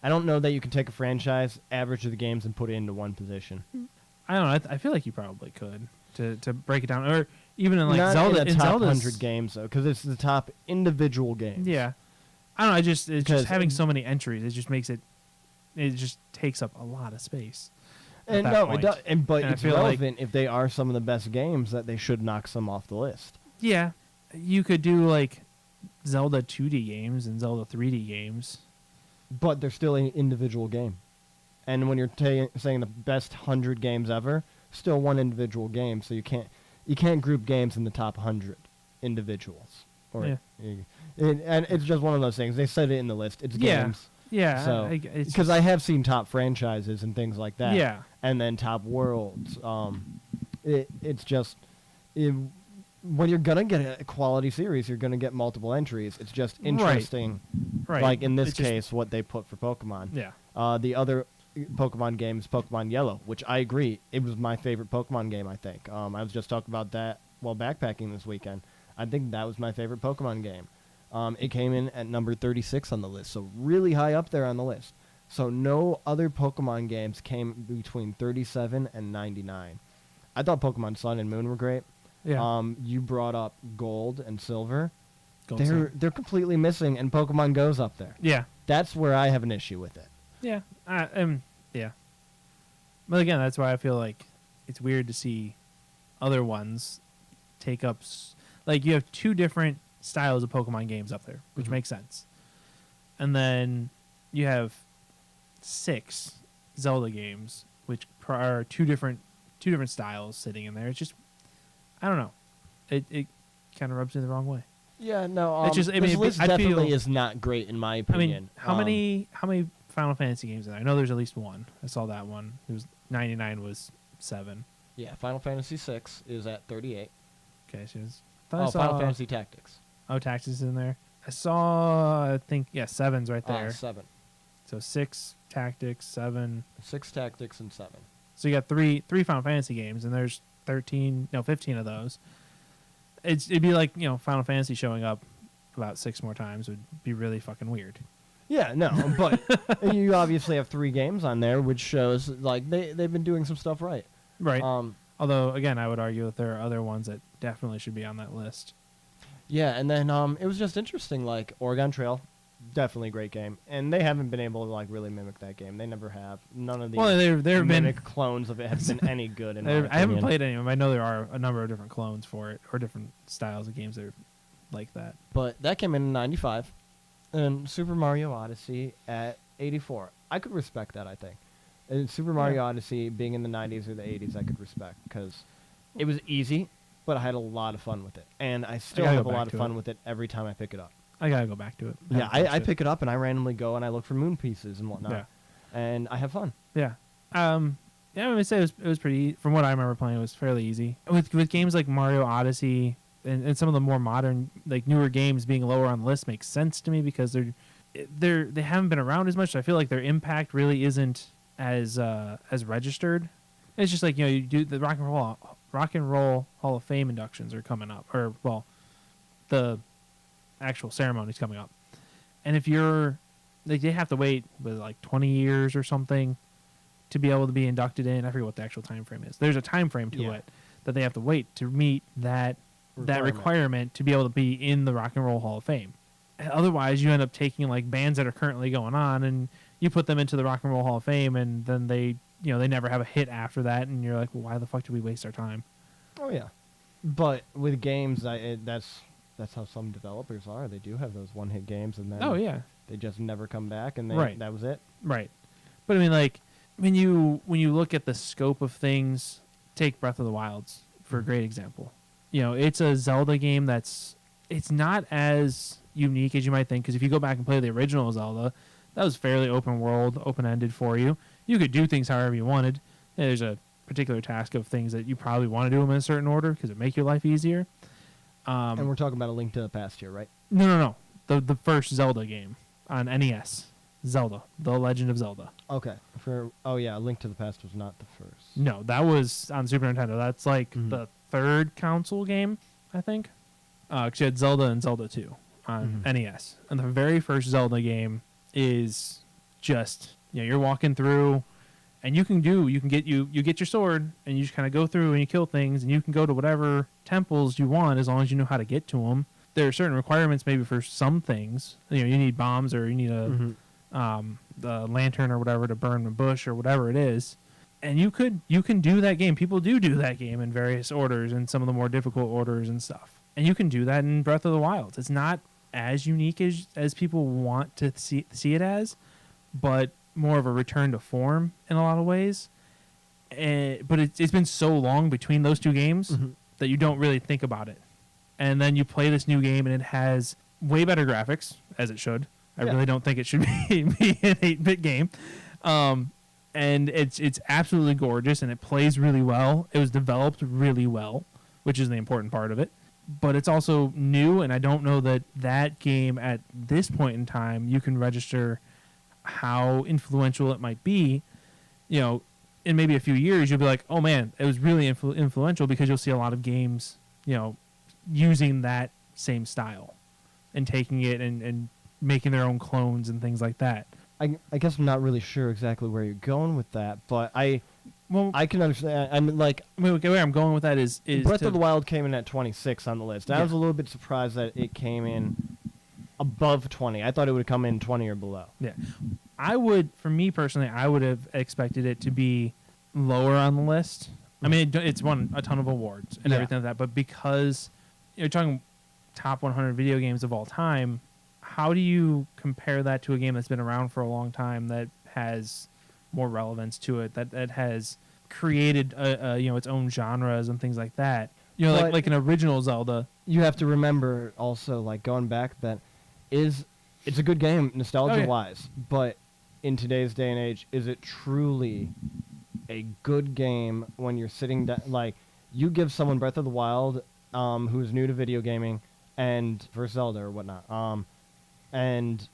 I don't know that you can take a franchise, average the games, and put it into one position. I don't know. I feel like you probably could to break it down, or even in like Not Zelda. in the in top Zelda's 100 games though, because it's the top individual games. Yeah, I don't know. It's just 'Cause having so many entries. It just makes it. It just takes up a lot of space. at And that no, point. it does. But And I it's feel like- relevant if they are some of the best games that they should knock some off the list. Yeah, you could do like Zelda 2D games and Zelda 3D games. But they're still an individual game. And when you're saying the best 100 games ever, still one individual game. So you can't group games in the top 100 individuals. Yeah. And it's just one of those things. They said it in the list. It's Yeah. games. Yeah, So it's because I have seen top franchises and things like that. Yeah. And then top worlds. It's just when you're gonna get a quality series, you're gonna get multiple entries. It's just interesting. right. Like in this It's just- case, what they put for Pokemon. Yeah. The other Pokemon game is Pokemon Yellow, which I agree. It was my favorite Pokemon game, I think. I was just talking about that while backpacking this weekend. I think that was my favorite Pokemon game. It came in at number 36 on the list, so really high up there on the list. So no other Pokemon games came between 37 and 99. I thought Pokemon Sun and Moon were great. Yeah. You brought up Gold and Silver. Gold Sun. They're completely missing, and Pokemon Go's up there. Yeah. That's where I have an issue with it. Yeah. Yeah. But again, that's why I feel like it's weird to see other ones take up. Like you have 2 different styles of Pokemon games up there, which Mhm. makes sense. And then you have 6 Zelda games, which are two different styles sitting in there. It's just, I don't know. It kind of rubs me the wrong way. Yeah, no. It's just- I this mean, list I feel- definitely is not great in my I opinion. mean, how many Final Fantasy games are there? I know there's at least one. I saw that one. It was 99 was 7. Yeah, Final Fantasy VI is at 38. Okay, so it's, Oh, Final Fantasy Tactics. Oh, Tactics is in there. I saw, I think, yeah, 7's right there. 7. So 6 tactics, 7. 6 tactics and 7. So you got three Final Fantasy games, and there's 15 of those. It'd be like, Final Fantasy showing up about 6 more times would be really fucking weird. Yeah, no, but you obviously have 3 games on there, which shows like they've been doing some stuff right. Right. Although, again, I would argue that there are other ones that definitely should be on that list. Yeah, and then it was just interesting, like Oregon Trail, definitely a great game, and they haven't been able to like really mimic that game. They never have. None of the mimic clones of it have been any good. In my opinion. I haven't played any of them. I know there are a number of different clones for it, or different styles of games that are like that. But that came in '95, and Super Mario Odyssey at '84. I could respect that. I think, and Super Mario Odyssey being in the '90s or the '80s, I could respect because it was easy, but I had a lot of fun with it, and I still have a lot of fun with it every time I pick it up. I gotta go back to it. Yeah, I pick it up and I randomly go and I look for moon pieces and whatnot, and I have fun. Yeah. Yeah, I would say it was pretty. From what I remember playing, it was fairly easy. With games like Mario Odyssey and some of the more modern, like newer games being lower on the list makes sense to me because they haven't been around as much. So I feel like their impact really isn't as registered. It's just like you do the Rock and Roll Hall of Fame inductions are coming up, or well, the actual ceremony's coming up, and if you're like they have to wait with like 20 years or something to be able to be inducted in. I forget what the actual time frame is. There's a time frame to it that they have to wait to meet that requirement to be able to be in the Rock and Roll Hall of Fame. And otherwise, you end up taking like bands that are currently going on and you put them into the Rock and Roll Hall of Fame, and then they never have a hit after that, and you're like, well, why the fuck did we waste our time? Oh yeah, but with games, that's how some developers are. They do have those one-hit games, and then they just never come back, and that was it. Right. But I mean, like when you look at the scope of things, take Breath of the Wilds for a great example. It's a Zelda game it's not as unique as you might think, because if you go back and play the original Zelda, that was fairly open world, open-ended for you. You could do things however you wanted. There's a particular task of things that you probably want to do them in a certain order because it make your life easier. And we're talking about A Link to the Past here, right? No. The first Zelda game on NES. Zelda. The Legend of Zelda. Okay. A Link to the Past was not the first. No, that was on Super Nintendo. That's like the third console game, I think. Because you had Zelda and Zelda 2 on NES. And the very first Zelda game is just, you're walking through, and you get your sword, and you just kind of go through and you kill things, and you can go to whatever temples you want as long as you know how to get to them. There are certain requirements maybe for some things. You need bombs, or you need the lantern or whatever to burn a bush or whatever it is. And you can do that game. People do that game in various orders and some of the more difficult orders and stuff. And you can do that in Breath of the Wild. It's not as unique as people want to see it as, but more of a return to form in a lot of ways. But it's been so long between those two games that you don't really think about it. And then you play this new game, and it has way better graphics, as it should. I really don't think it should be an 8-bit game. And it's absolutely gorgeous, and it plays really well. It was developed really well, which is the important part of it. But it's also new, and I don't know that game at this point in time, you can register how influential it might be. In maybe a few years, you'll be like, oh man, it was really influential, because you'll see a lot of games, using that same style and taking it and making their own clones and things like that. I guess I'm not really sure exactly where you're going with that, but I can understand. Where I'm going with that is Breath of the Wild came in at 26 on the list. I was a little bit surprised that it came in above 20. I thought it would come in 20 or below. Yeah. For me personally, I would have expected it to be lower on the list. I mean, it's won a ton of awards and everything like that, but because you're talking top 100 video games of all time, how do you compare that to a game that's been around for a long time, that has more relevance to it, that has created its own genres and things like that? Like an original Zelda. You have to remember also, like, going back, that it's a good game nostalgia-wise, but in today's day and age, is it truly a good game when you're sitting down? Like, you give someone Breath of the Wild, who's new to video gaming, and for Zelda or whatnot, and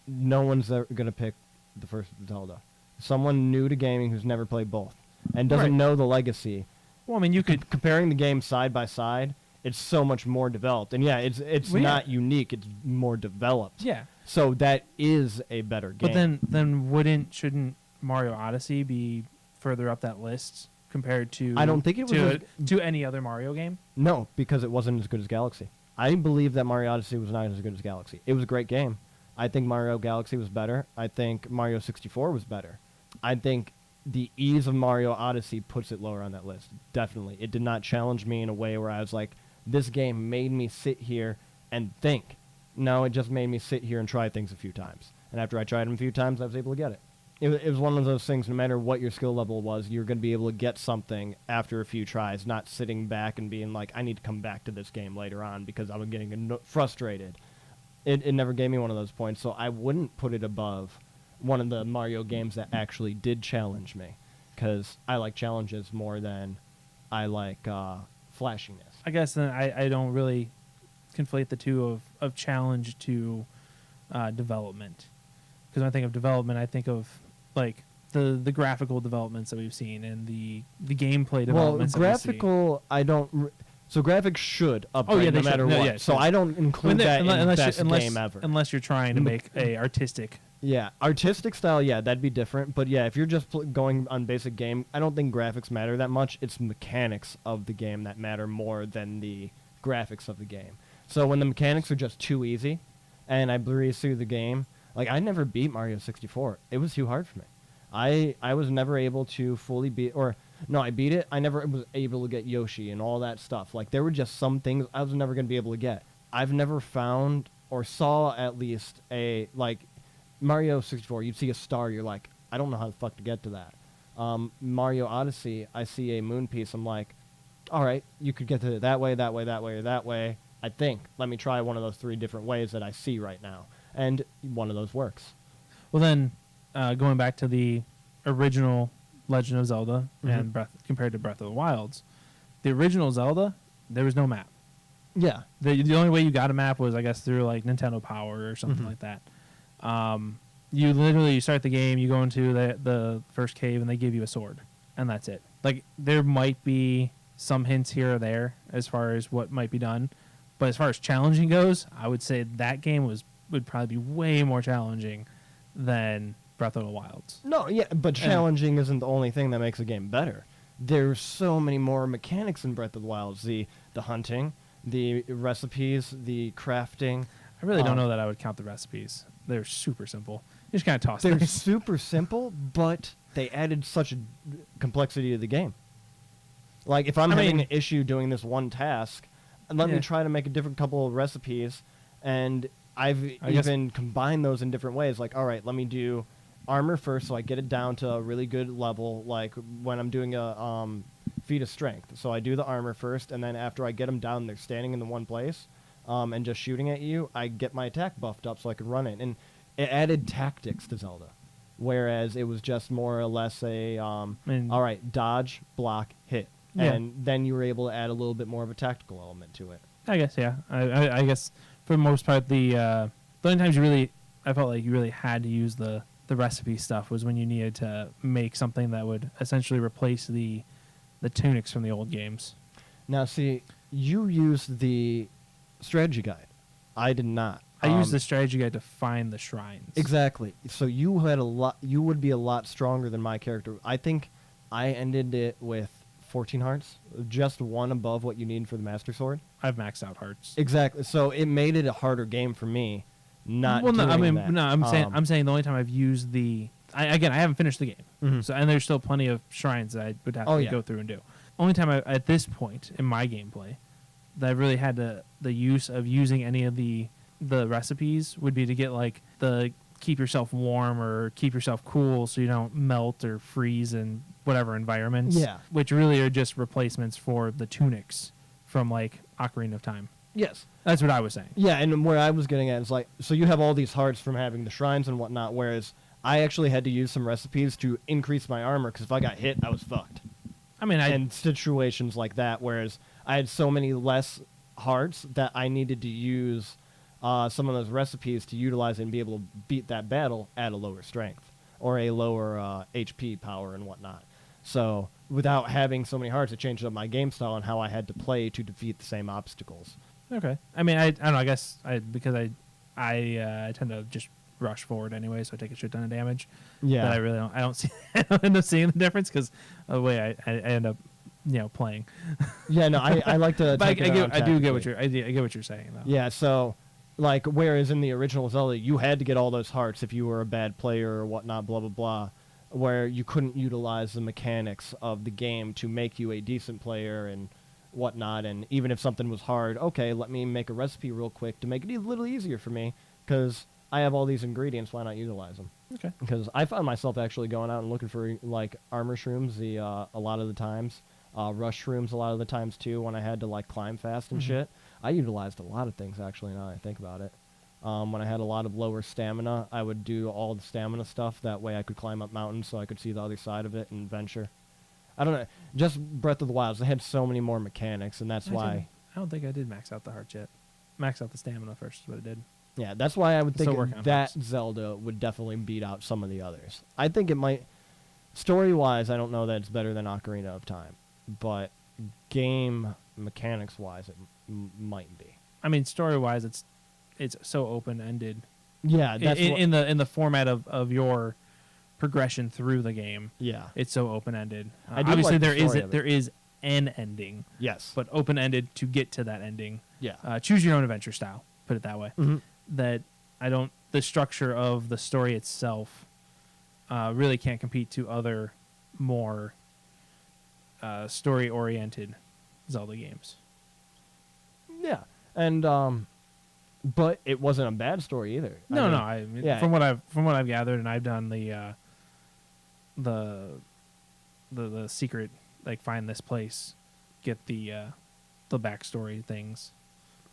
no one's ever going to pick the first Zelda. Someone new to gaming who's never played both and doesn't Right. know the legacy. Well, I mean, you could. Comparing the games side by side, it's so much more developed. And yeah, it's Well, yeah. not unique, it's more developed. Yeah. So that is a better game. But then shouldn't Mario Odyssey be further up that list compared to I don't think it was to any other Mario game? No, because it wasn't as good as Galaxy. I believe that Mario Odyssey was not as good as Galaxy. It was a great game. I think Mario Galaxy was better. I think Mario 64 was better. I think the ease of Mario Odyssey puts it lower on that list. Definitely. It did not challenge me in a way where I was like, this game made me sit here and think. No, it just made me sit here and try things a few times. And after I tried them a few times, I was able to get it. It was one of those things, no matter what your skill level was, you're going to be able to get something after a few tries, not sitting back and being like, I need to come back to this game later on because I'm getting frustrated. It never gave me one of those points, so I wouldn't put it above one of the Mario games that actually did challenge me, because I like challenges more than I like flashiness. I guess then I don't really conflate the two of challenge to development. Because when I think of development, I think of like the graphical developments that we've seen and the gameplay developments. Well, graphical, I don't. So graphics should upgrade no matter what. Yeah, so I don't include that in best game ever. Unless you're trying to make a artistic. Yeah, artistic style, yeah, that'd be different. But yeah, if you're just going on basic game, I don't think graphics matter that much. It's mechanics of the game that matter more than the graphics of the game. So when the mechanics are just too easy, and I breeze through the game, like I never beat Mario 64. It was too hard for me. I was never able to fully beat, or no, I beat it. I never was able to get Yoshi and all that stuff. Like there were just some things I was never going to be able to get. I've never found or saw at least a like Mario 64. You'd see a star. You're like, I don't know how the fuck to get to that. Mario Odyssey. I see a moon piece. I'm like, all right, you could get to it that way, that way, that way, or that way. I think. Let me try one of those 3 different ways that I see right now, and one of those works. Well, then going back to the original Legend of Zelda and compared to Breath of the Wilds, the original Zelda, there was no map. Yeah. The only way you got a map was, I guess, through like Nintendo Power or something like that. You literally start the game, you go into the first cave, and they give you a sword, and that's it. Like there might be some hints here or there as far as what might be done, but as far as challenging goes, I would say that game would probably be way more challenging than Breath of the Wilds. No, yeah, but challenging isn't the only thing that makes a game better. There's so many more mechanics in Breath of the Wilds. The hunting, the recipes, the crafting. I really don't know that I would count the recipes. They're super simple. You just kind of toss them. They're super simple, but they added such a complexity to the game. Like, if I'm having an issue doing this one task, let me try to make a different couple of recipes, and I've even combined those in different ways. Like, all right, let me do armor first, so I get it down to a really good level. Like when I'm doing a feat of strength, so I do the armor first, and then after I get them down, they're standing in the one place, and just shooting at you. I get my attack buffed up so I can run it, and it added tactics to Zelda, whereas it was just more or less a all right, dodge, block, hit. Yeah. And then you were able to add a little bit more of a tactical element to it. I guess, yeah. I guess for the most part, the only times I felt like you really had to use the recipe stuff was when you needed to make something that would essentially replace the tunics from the old games. Now, see, you used the strategy guide. I did not. I used the strategy guide to find the shrines. Exactly. So you had a lot. You would be a lot stronger than my character. I think I ended it with 14 hearts, just one above what you need for the Master Sword. I've maxed out hearts. Exactly. So it made it a harder game for me. I'm saying the only time I've used I haven't finished the game. Mm-hmm. So and there's still plenty of shrines that I would have to go through and do. Only time at this point in my gameplay that I really had the use of using any of the recipes would be to get like the keep yourself warm or keep yourself cool so you don't melt or freeze in whatever environments. Yeah. Which really are just replacements for the tunics from like Ocarina of Time. Yes. That's what I was saying. Yeah, and where I was getting at is like, so you have all these hearts from having the shrines and whatnot, whereas I actually had to use some recipes to increase my armor, because if I got hit, I was fucked. And situations like that, whereas I had so many less hearts that I needed to use some of those recipes to utilize and be able to beat that battle at a lower strength or a lower HP power and whatnot. So without having so many hearts, it changed up my game style and how I had to play to defeat the same obstacles. Okay. I mean, I don't know. I guess because I tend to just rush forward anyway, so I take a shit ton of damage. Yeah. But I really don't. I don't see. I don't end up seeing the difference because of the way I end up, playing. Yeah, no, I like to. But I take it on do get what tactically. I get what you're saying though. Yeah, so like whereas in the original Zelda you had to get all those hearts if you were a bad player or whatnot, blah blah blah, where you couldn't utilize the mechanics of the game to make you a decent player and whatnot. And even if something was hard, okay, let me make a recipe real quick to make it a little easier for me because I have all these ingredients. Why not utilize them? Okay. Because I found myself actually going out and looking for like armor shrooms a lot of the times. Rush shrooms a lot of the times too when I had to like climb fast and shit. I utilized a lot of things actually now that I think about it. When I had a lot of lower stamina, I would do all the stamina stuff. That way I could climb up mountains so I could see the other side of it and venture. I don't know. Just Breath of the Wild, they had so many more mechanics, and that's why. I don't think I did max out the hearts yet. Max out the stamina first is what I did. Yeah, that's why I would Still think working on that hearts. Zelda would definitely beat out some of the others. I think it might. Story-wise, I don't know that it's better than Ocarina of Time, but game mechanics-wise, it might be. I mean, story wise, it's so open ended. Yeah, that's in the format of your progression through the game. yeah. It's so open ended. I do Obviously, like the there is story of it. there is an ending, Yes. but open ended to get to that ending. Yeah. Choose your own adventure style. Put it that way. Mhm. That I don't. The structure of the story itself really can't compete to other more story oriented Zelda games. Yeah, and but it wasn't a bad story either. No, I mean, yeah. from what I've gathered, and I've done the secret, like find this place, get the backstory things.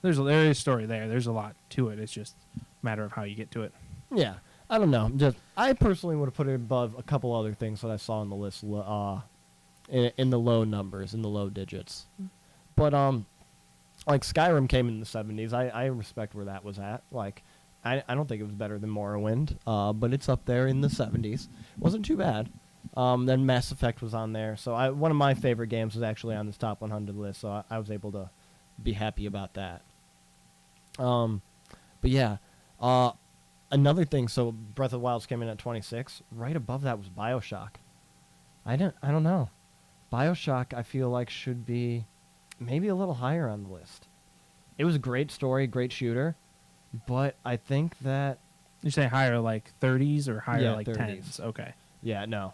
There is story there. There's a lot to it. It's just a matter of how you get to it. Yeah, I don't know. Just I personally would have put it above a couple other things that I saw on the list, in the low numbers, in the low digits. But like Skyrim came in the 70s. I respect where that was at. Like, I don't think it was better than Morrowind, but it's up there in the 70s. Wasn't too bad. Then Mass Effect was on there. So one of my favorite games was actually on this top 100 list. So I was able to be happy about that. But yeah, another thing. So Breath of the Wild came in at 26. Right above that was BioShock. I don't know. BioShock, I feel like should be maybe a little higher on the list. It was a great story, great shooter, but I think that You say higher like 30s or higher Yeah, like 30s. 10s? Okay. yeah, no.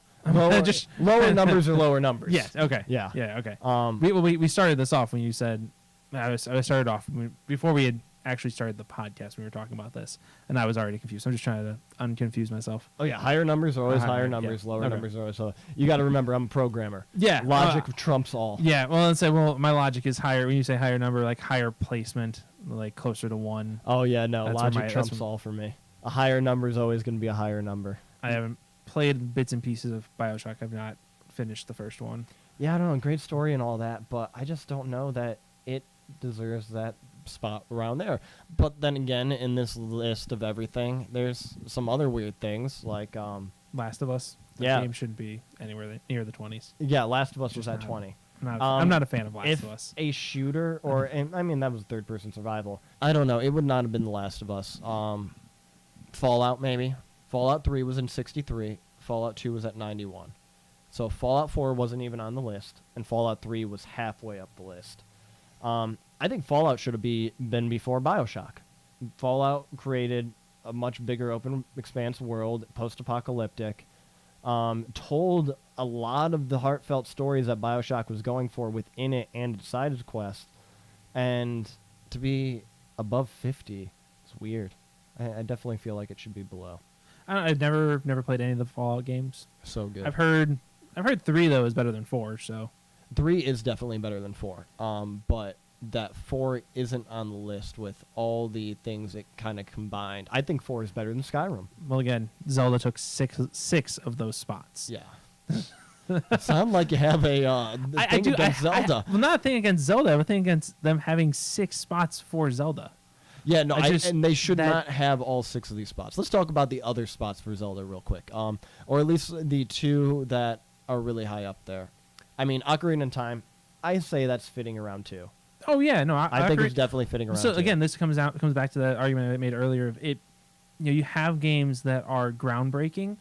Just- Lower numbers are lower numbers. Yes. Okay. Yeah. Yeah. Okay. Um, We started this off when you said I started off before we had actually started the podcast. We were talking about this, and I was already confused. I'm just trying to unconfuse myself. Oh yeah, higher numbers are always Higher, higher yeah. numbers. Lower Okay. numbers are always lower. You got to remember, I'm a programmer. Yeah. Logic trumps all. Yeah. Well, let's say my logic is higher. When you say higher number, like higher placement, like closer to 1. Oh yeah, no, That's where logic that's trumps where- all for me. A higher number is always going to be a higher number. I haven't played bits and pieces of BioShock. I've not finished the first one. Yeah, I don't know, great story and all that, but I just don't know that it deserves that spot around there. But then again, in this list of everything, there's some other weird things like Last of Us. That Yeah. game shouldn't be anywhere near the 20s. yeah, Last of Us was Just at not- 20. I'm not a fan of Last if of Us. a shooter or and I mean that was third person survival. I don't know, it would not have been The Last of Us. Fallout maybe. Fallout 3 was in 63. Fallout 2 was at 91. So Fallout 4 wasn't even on the list, and Fallout 3 was halfway up the list. I think Fallout should have been before BioShock. Fallout created a much bigger open expanse world, post-apocalyptic, told a lot of the heartfelt stories that BioShock was going for within it and its side quest, and to be above 50 is weird. I definitely feel like it should be below. I've never played any of the Fallout games. So good. I've heard 3 though is better than 4. So 3 is definitely better than 4. But that 4 isn't on the list with all the things it kind of combined. I think 4 is better than Skyrim. well, again, Zelda took six of those spots. Yeah. It sounds like you have a thing against Zelda. Well, not a thing against Zelda. I have a thing against them having 6 spots for Zelda. Yeah, no, and they should that- not have all 6 of these spots. Let's talk about the other spots for Zelda real quick, or at least the 2 that are really high up there. I mean, Ocarina of Time, I say that's fitting around 2. Oh yeah, no, I think it's definitely fitting around. So 2. again, this comes back to that argument I made earlier. Of it, you have games that are groundbreaking,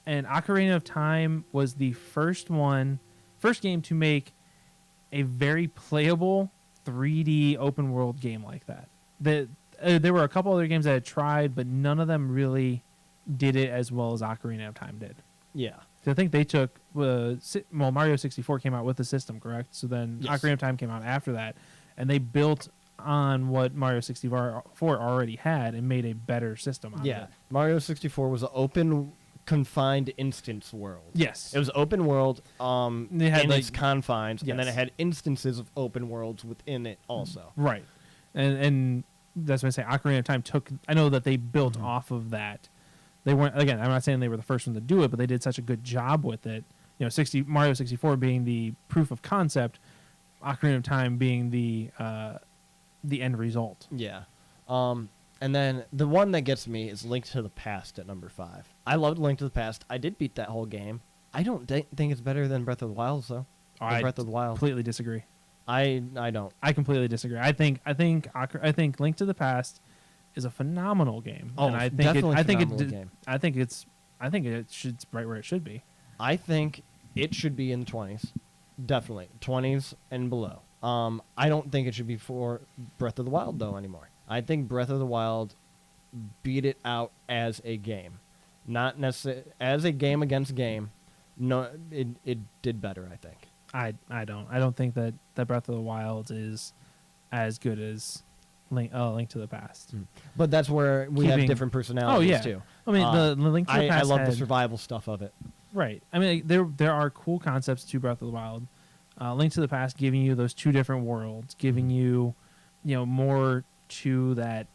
and Ocarina of Time was the first game to make a very playable 3D open world game like that. There were a couple other games that had tried, but none of them really did it as well as Ocarina of Time did. Yeah. So I think they took Mario 64 came out with the system, correct? So then Yes. Ocarina of Time came out after that, and they built on what Mario 64 already had and made a better system out of Yeah. it. Mario 64 was an open, confined instance world. Yes. It was open world They had, in like- its confines, and then Yes. it had instances of open worlds within it also. Right. And that's what I say. Ocarina of Time I know that they built Mm-hmm. off of that. They weren't, again, I'm not saying they were the first one to do it, but they did such a good job with it. Mario 64 being the proof of concept, Ocarina of Time being the end result. Yeah. And then the one that gets me is Link to the Past at number 5. I loved Link to the Past. I did beat that whole game. I don't think it's better than Breath of the Wild, though. I Breath of the Wild. completely disagree. I don't. I completely disagree. I think Link to the Past is a phenomenal game. Oh, and I think definitely I think phenomenal game. I think it's right where it should be. I think it should be in the 20s. Definitely. 20s and below. I don't think it should be for Breath of the Wild, though, anymore. I think Breath of the Wild beat it out as a game. Not necessarily as a game against game. No, it did better, I think. I don't think that Breath of the Wild is as good as Link to the Past. But that's where we have different personalities, too. I mean, the Link to the Past I love the had- survival stuff of it. Right. I mean, there are cool concepts to Breath of the Wild. Link to the Past giving you those 2 different worlds, giving you, more to that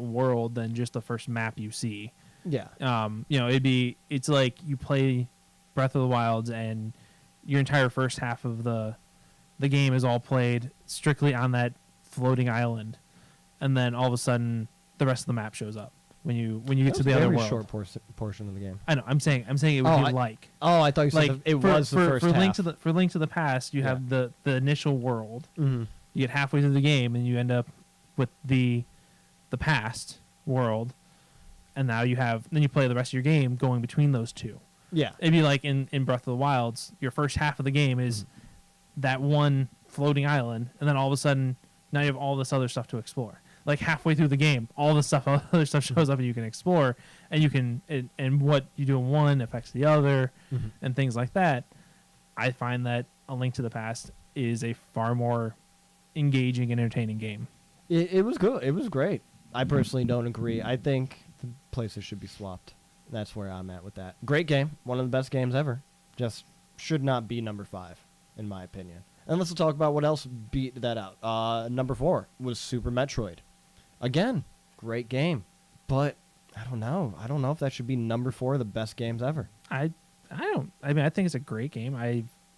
world than just the first map you see. Yeah. It's like you play Breath of the Wild and your entire first half of the game is all played strictly on that floating island, and then all of a sudden the rest of the map shows up when you get to the other world. Short portion of the game. I know. I'm saying it would be like. Oh, I thought you said Like it was the first half. For Link to the Past, you have the initial world. Mm-hmm. You get halfway through the game and you end up with the past world, and now then you play the rest of your game going between those 2. Yeah. It'd be like in Breath of the Wilds, your first half of the game is that one floating island, and then all of a sudden now you have all this other stuff to explore. Like halfway through the game, all other stuff shows up and you can explore, and you can and what you do in one affects the other, and things like that. I find that A Link to the Past is a far more engaging and entertaining game. It was good. It was great. I personally don't agree. I think the places should be swapped. That's where I'm at with that. Great game. One of the best games ever. Just should not be number 5, in my opinion. And let's talk about what else beat that out. Number 4 was Super Metroid. Again, great game. But I don't know. I don't know if that should be number 4 of the best games ever. I think it's a great game.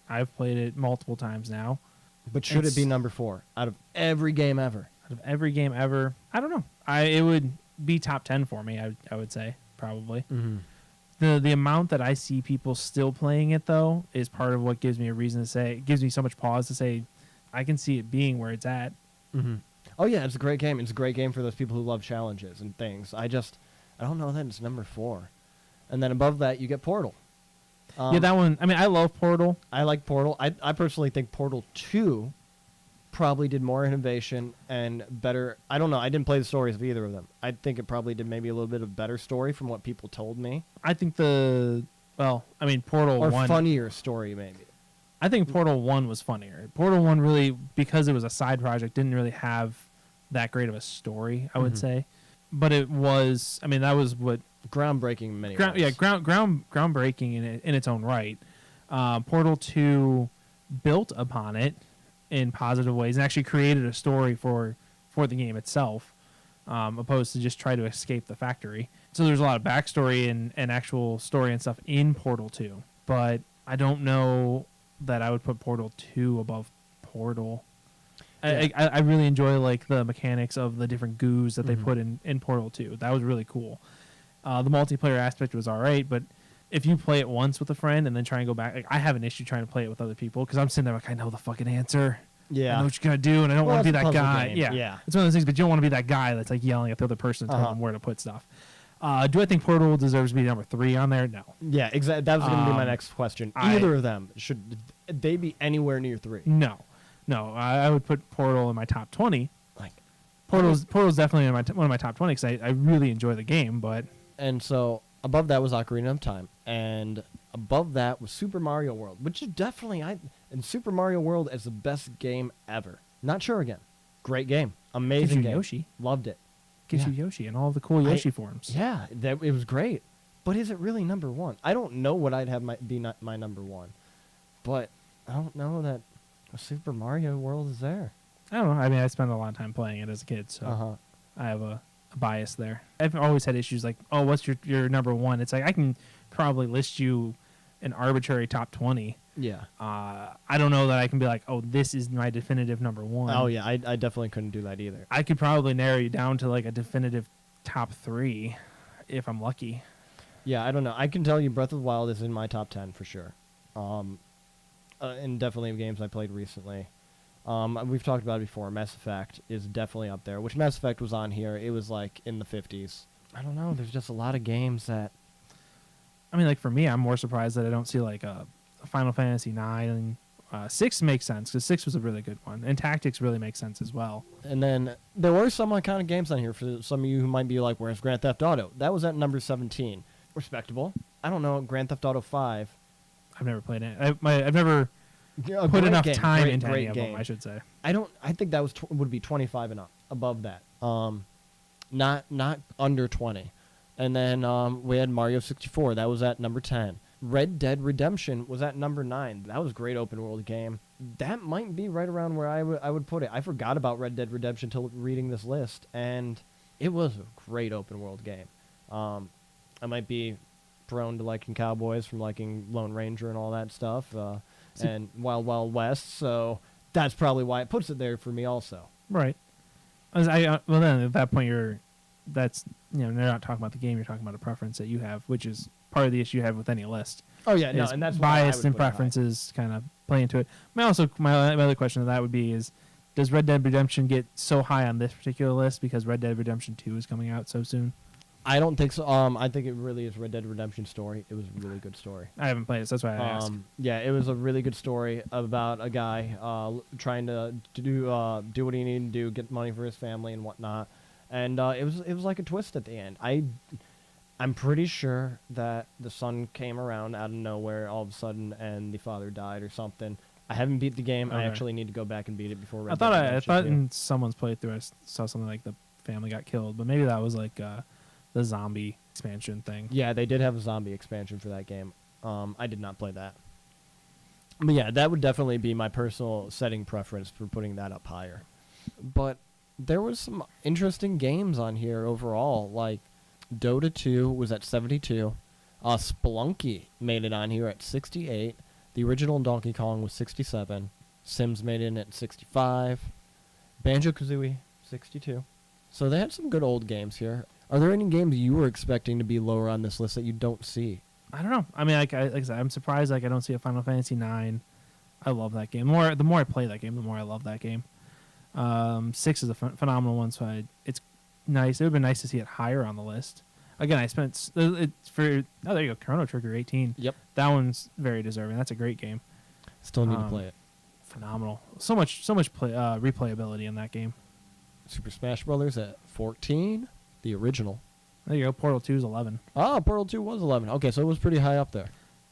I've played it multiple times now. But should it be number 4 out of every game ever? Out of every game ever, I don't know. It would be top 10 for me. I would say probably. Mm-hmm. The amount that I see people still playing it though is part of what gives me a reason to say. It gives me so much pause to say, I can see it being where it's at. Mm-hmm. Oh yeah, it's a great game. It's a great game for those people who love challenges and things. I don't know that it's number 4. And then above that, you get Portal. Yeah, that one. I mean, I love Portal. I like Portal. I personally think Portal 2 probably did more innovation and better. I don't know. I didn't play the stories of either of them. I think it probably did maybe a little bit of better story from what people told me. I think Portal or 1. funnier story maybe. I think Portal 1 was funnier. Portal 1 really, because it was a side project, didn't really have that great of a story, I would say. But it was, I mean, that was what... Groundbreaking in many ways. Yeah, groundbreaking in its own right. Portal 2 built upon it in positive ways and actually created a story for the game itself, opposed to just try to escape the factory. So there's a lot of backstory and actual story and stuff in Portal 2. But I don't know that I would put Portal 2 above Portal. I really enjoy like the mechanics of the different goos that they Mhm. put in Portal 2. That was really cool. The multiplayer aspect was all right, but if you play it once with a friend and then try and go back, like I have an issue trying to play it with other people because I'm sitting there like I know the fucking answer. Yeah. I know what you're gonna do, and I don't Well, want to be it's a that puzzle guy. game. Yeah, Yeah. it's one of those things, but you don't want to be that guy that's like yelling at the other person to tell them where to put stuff. Do I think Portal deserves to be number 3 on there? No. Yeah, exactly. That was going to be my Um, next question. I- Either of them, should they be anywhere near 3? No. I would put Portal in my top 20. Like, Portal's definitely in one of my top 20 because I really enjoy the game, but and so above that was Ocarina of Time, and above that was Super Mario World, which is definitely and Super Mario World is the best game ever. Not sure again. Great game, amazing gives you game. Yoshi. Loved it. Gives Yeah. you Yoshi and all the cool Yoshi forms. Yeah, it was great. But is it really number 1? I don't know what I'd have be not my number 1, but I don't know that Super Mario World is there. I don't know. I mean, I spent a lot of time playing it as a kid, so I have a bias there. I've always had issues like, oh, what's your number 1? It's like I can probably list you an arbitrary top 20. Yeah. I don't know that I can be like, oh, this is my definitive number 1. Oh yeah, I definitely couldn't do that either. I could probably narrow you down to like a definitive top 3 if I'm lucky. Yeah, I don't know. I can tell you Breath of the Wild is in my top 10 for sure. And definitely games I played recently. We've talked about it before. Mass Effect is definitely up there, which Mass Effect was on here. It was like in the 50s. I don't know. There's just a lot of games that... I mean, like for me, I'm more surprised that I don't see like a Final Fantasy 9 and 6 makes sense because 6 was a really good one, and Tactics really makes sense as well. And then there were some iconic games on here for some of you who might be like, where's Grand Theft Auto? That was at number 17. Respectable. I don't know. Grand Theft Auto 5. I've never played it. I've never A put great enough game. time Great- into great any of game. them, I should say. I think that was would be 25 and up, above that. Not under 20. And then we had Mario 64. That was at number 10. Red Dead Redemption was at number 9. That was a great open world game. That might be right around where I would put it. I forgot about Red Dead Redemption till reading this list, and it was a great open world game. I might be prone to liking cowboys from liking Lone Ranger and all that stuff, and Wild Wild West, so that's probably why it puts it there for me also. Right. Well, then at that point, you're not talking about the game. You're talking about a preference that you have, which is part of the issue you have with any list. Oh yeah, no, is and that's why I bias would and put it high. preferences kind of play into it. My other question to that would be is, does Red Dead Redemption get so high on this particular list because Red Dead Redemption 2 is coming out so soon? I don't think so. I think it really is Red Dead Redemption story. It was a really good story. I haven't played it, so that's why I asked. Yeah, it was a really good story about a guy trying to do what he needed to do, get money for his family and whatnot. And it was like a twist at the end. I'm pretty sure that the son came around out of nowhere all of a sudden, and the father died or something. I haven't beat the game. I Okay. actually need to go back and beat it before. I thought in someone's playthrough I saw something like the family got killed, but maybe that was like the zombie expansion thing. Yeah, they did have a zombie expansion for that game. I did not play that. But yeah, that would definitely be my personal setting preference for putting that up higher. But there was some interesting games on here overall. Like Dota 2 was at 72. Spelunky made it on here at 68. The original Donkey Kong was 67. Sims made it at 65. Banjo-Kazooie, 62. So they had some good old games here. Are there any games you were expecting to be lower on this list that you don't see? I don't know. I mean, like I said, I'm surprised I don't see a Final Fantasy 9. I love that game. The more I play that game, the more I love that game. 6 is a phenomenal one, so it's nice. It would have been nice to see it higher on the list. Again, I spent there you go, Chrono Trigger 18. Yep. That one's very deserving. That's a great game. Still need to play it. Phenomenal. So much replayability in that game. Super Smash Brothers at 14. The original. There you go. Portal 2 is 11. Ah, Portal 2 was 11. Okay, so it was pretty high up there.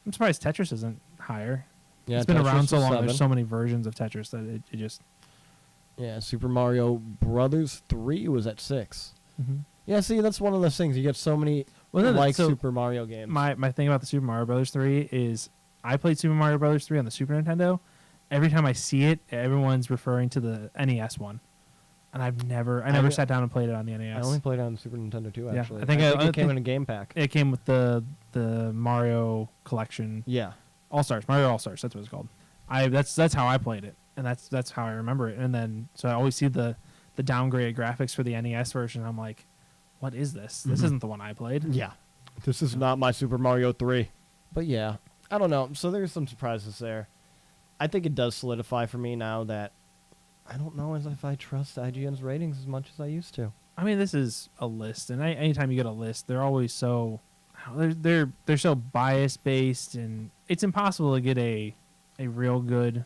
I'm surprised Tetris isn't higher. Yeah, It's been Tetris around so was long. 7. There's so many versions of Tetris that it just. Yeah, Super Mario Brothers 3 was at 6. Mm-hmm. Yeah, see, that's one of those things. You get so many Super Mario games. My thing about the Super Mario Brothers 3 is I played Super Mario Brothers 3 on the Super Nintendo. Every time I see it, everyone's referring to the NES one. And I never sat down and played it on the NES. I only played it on the Super Nintendo too, Yeah, actually. I think it came in a game pack. It came with the Mario collection. Yeah. All-Stars. Mario All-Stars. That's what it's called. That's how I played it. and that's how I remember it. And then so I always see the downgraded graphics for the NES version. I'm like, what is this? This isn't the one I played. Yeah. This is not my Super Mario 3. But yeah, I don't know. So there's some surprises there. I think it does solidify for me now that I don't know as if I trust IGN's ratings as much as I used to. I mean, this is a list, and anytime you get a list, they're always so they're so bias based, and it's impossible to get a real good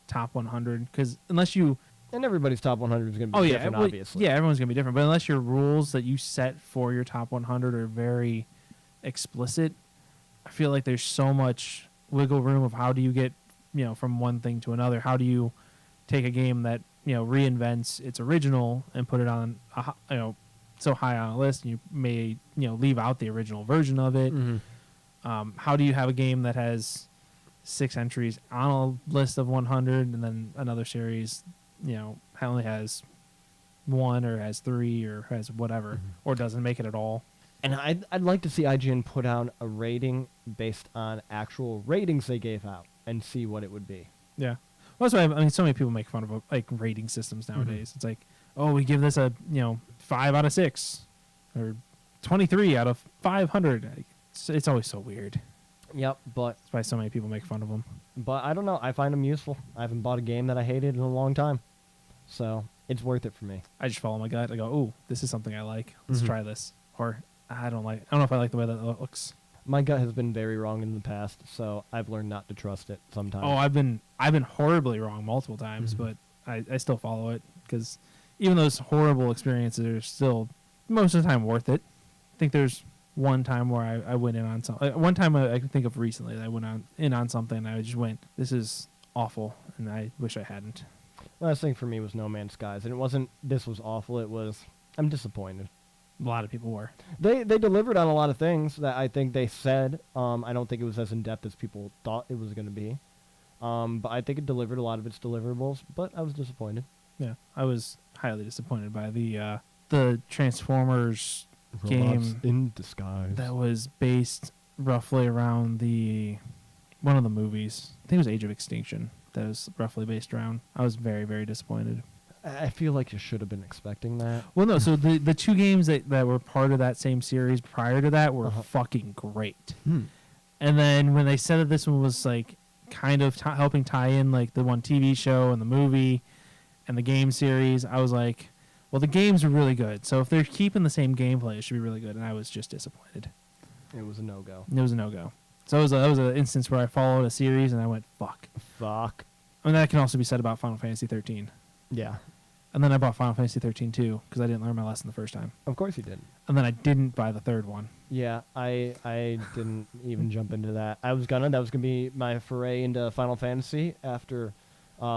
top 100 because unless you And everybody's top 100 is going to be different, obviously. yeah, everyone's gonna be different, but unless your rules that you set for your top 100 are very explicit, I feel like there's so much wiggle room of how do you get from one thing to another. How do you take a game that reinvents its original and put it on so high on a list, and you may leave out the original version of it. How do you have a game that has 6 entries on a list of 100 and then another series only has 1 or has 3 or has whatever or doesn't make it at all? And I'd like to see IGN put out a rating based on actual ratings they gave out and see what it would be. Yeah. Well, that's why I mean, so many people make fun of like rating systems nowadays. It's like, oh, we give this a 5 out of 6 or 23 out of 500. It's always so weird. Yep, but That's why so many people make fun of them. But I don't know. I find them useful. I haven't bought a game that I hated in a long time, so it's worth it for me. I just follow my gut. I go, oh, this is something I like. Let's try this. Or I don't know if I like the way that looks. My gut has been very wrong in the past, so I've learned not to trust it sometimes. Oh, I've been horribly wrong multiple times, but I still follow it because even those horrible experiences are still most of the time worth it. I think there's one time where I went in on something. One time I can think of recently that I went in on something and I just went, this is awful, and I wish I hadn't. Last thing for me was No Man's Skies, and it wasn't this was awful. It was I'm disappointed. A lot of people were. They delivered on a lot of things that I think they said. I don't think it was as in depth as people thought it was going to be. But I think it delivered a lot of its deliverables. But I was disappointed. Yeah, I was highly disappointed by the Transformers game in disguise that was based roughly around one of the movies. I think it was Age of Extinction. That was roughly based around. I was very, very disappointed. I feel like you should have been expecting that. Well, no. So the 2 games that were part of that same series prior to that were fucking great. And then when they said that this one was like kind of helping tie in like the one TV show and the movie and the game series, I was like, well, the games are really good. So if they're keeping the same gameplay, it should be really good. And I was just disappointed. It was a no-go. It was a no-go. So that was an instance where I followed a series and I went, fuck. Fuck. I mean, that can also be said about Final Fantasy 13. Yeah. And then I bought Final Fantasy 13 too because I didn't learn my lesson the first time. Of course you didn't. And then I didn't buy the third one. Yeah, I didn't even jump into that. That was gonna be my foray into Final Fantasy after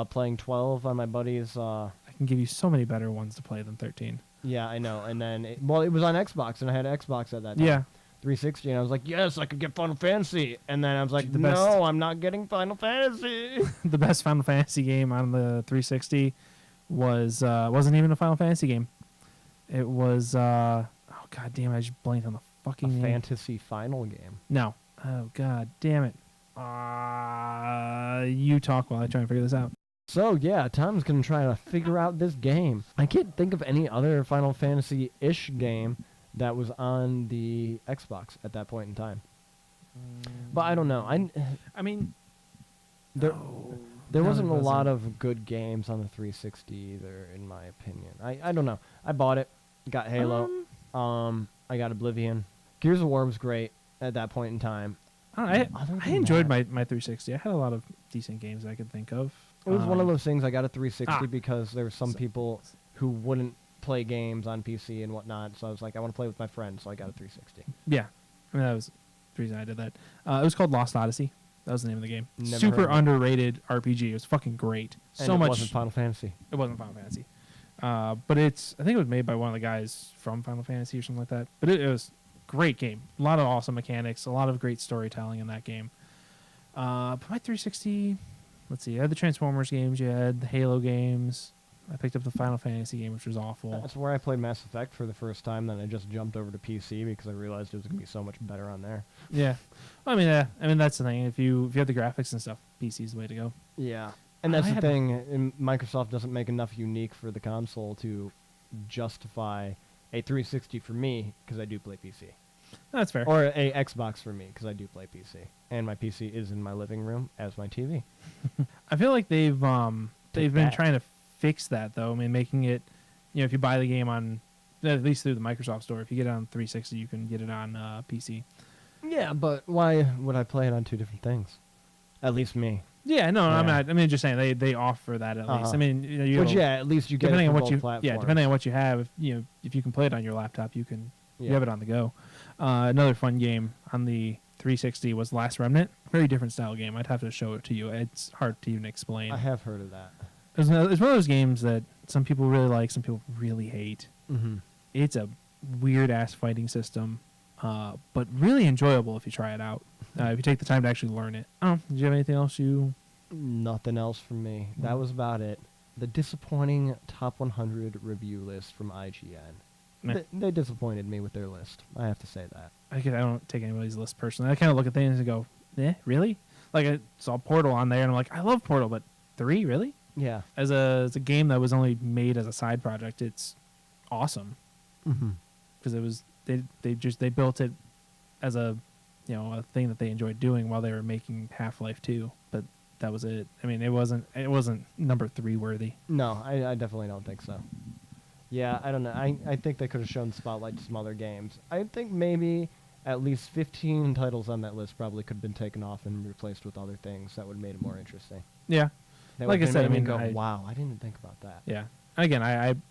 playing 12 on my buddy's. I can give you so many better ones to play than 13. Yeah, I know. And then it was on Xbox, and I had Xbox at that time. Yeah. 360, and I was like, yes, I could get Final Fantasy. And then I was like, The best. no, I'm not getting Final Fantasy. The best Final Fantasy game on the 360 wasn't even a Final Fantasy game. It was oh god damn it, I just blanked on the fucking name. Fantasy Final game. No. Oh god damn it. You talk while I try and figure this out. So yeah, Tom's gonna try to figure out this game. I can't think of any other Final Fantasy-ish game that was on the Xbox at that point in time. But I don't know. I mean, there no, wasn't a it lot wasn't. of good games on the 360 either, in my opinion. I don't know. I bought it, got Halo, I got Oblivion. Gears of War was great at that point in time. I Other than enjoyed that- my 360. I had a lot of decent games I could think of. It was one of those things. I got a 360 Ah. because there were some So- people who wouldn't play games on PC and whatnot. So I was like, I want to play with my friends, so I got a 360. Yeah, I mean, that was the reason I did that. It was called Lost Odyssey. That was the name of the game. Never heard Super of it. underrated RPG. It was fucking great. And So it much. wasn't Final Fantasy. It wasn't Final Fantasy. But I think it was made by one of the guys from Final Fantasy or something like that. But it was a great game. A lot of awesome mechanics. A lot of great storytelling in that game. But my 360, let's see. I had the Transformers games. You had the Halo games. I picked up the Final Fantasy game, which was awful. That's where I played Mass Effect for the first time. Then I just jumped over to PC because I realized it was going to be so much better on there. Yeah. Well, I mean, that's the thing. If you have the graphics and stuff, PC is the way to go. Yeah. And that's I the had- thing. Microsoft doesn't make enough unique for the console to justify a 360 for me because I do play PC. That's fair. Or a Xbox for me because I do play PC. And my PC is in my living room as my TV. I feel like they've been that. trying to fix that though. I mean, making it, if you buy the game on, at least through the Microsoft Store, if you get it on 360, you can get it on PC. Yeah, but why would I play it on two different things? At least me. Yeah, no, I'm Yeah. not. I mean, just saying they offer that at least. I mean, you Which know, at least you get it depending for on both what you platforms. depending on what you have, if you can play it on your laptop, you Yeah. have it on the go. Another fun game on the 360 was Last Remnant. Very different style game. I'd have to show it to you. It's hard to even explain. I have heard of that. It's one of those games that some people really like, some people really hate. Mm-hmm. It's a weird ass fighting system, but really enjoyable if you try it out. If you take the time to actually learn it. Oh, did you have anything else you? Nothing else from me. That was about it. The disappointing top 100 review list from IGN. Meh. They disappointed me with their list. I have to say that. I don't take anybody's list personally. I kind of look at things and go, really? Like I saw Portal on there, and I'm like, I love Portal, but 3, really? Yeah. As a game that was only made as a side project, it's awesome Mm-hmm. because it was they built it as a a thing that they enjoyed doing while they were making Half-Life 2, but that was it. I mean, it wasn't number 3 worthy. No, I definitely don't think so. Yeah, I don't know. I think they could have shown spotlight to some other games. I think maybe at least 15 titles on that list probably could have been taken off and replaced with other things that would have made it more interesting. Yeah, That like I would've said, made I me mean, go, wow, I didn't even think about that. yeah. Again,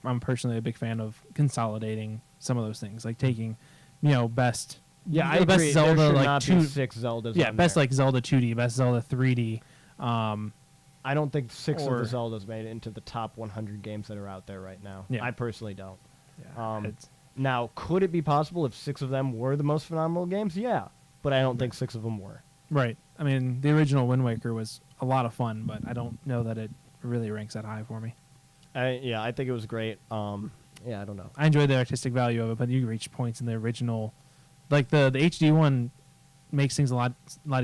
I'm personally a big fan of consolidating some of those things, like taking, best. Yeah, I the best agree. Zelda there should like not two. be 6 Zeldas. Yeah, on best there. like Zelda 2D, best Zelda 3D. I don't think 6 of or- the Zeldas made it into the top 100 games that are out there right now. Yeah. I personally don't. Yeah, it's- Now, could it be possible if 6 of them were the most phenomenal games? Yeah, but I don't think 6 of them were. right. I mean, the original Wind Waker was a lot of fun, but I don't know that it really ranks that high for me. I think it was great. Yeah, I don't know. I enjoyed the artistic value of it, but you reach points in the original, like the HD one, makes things a lot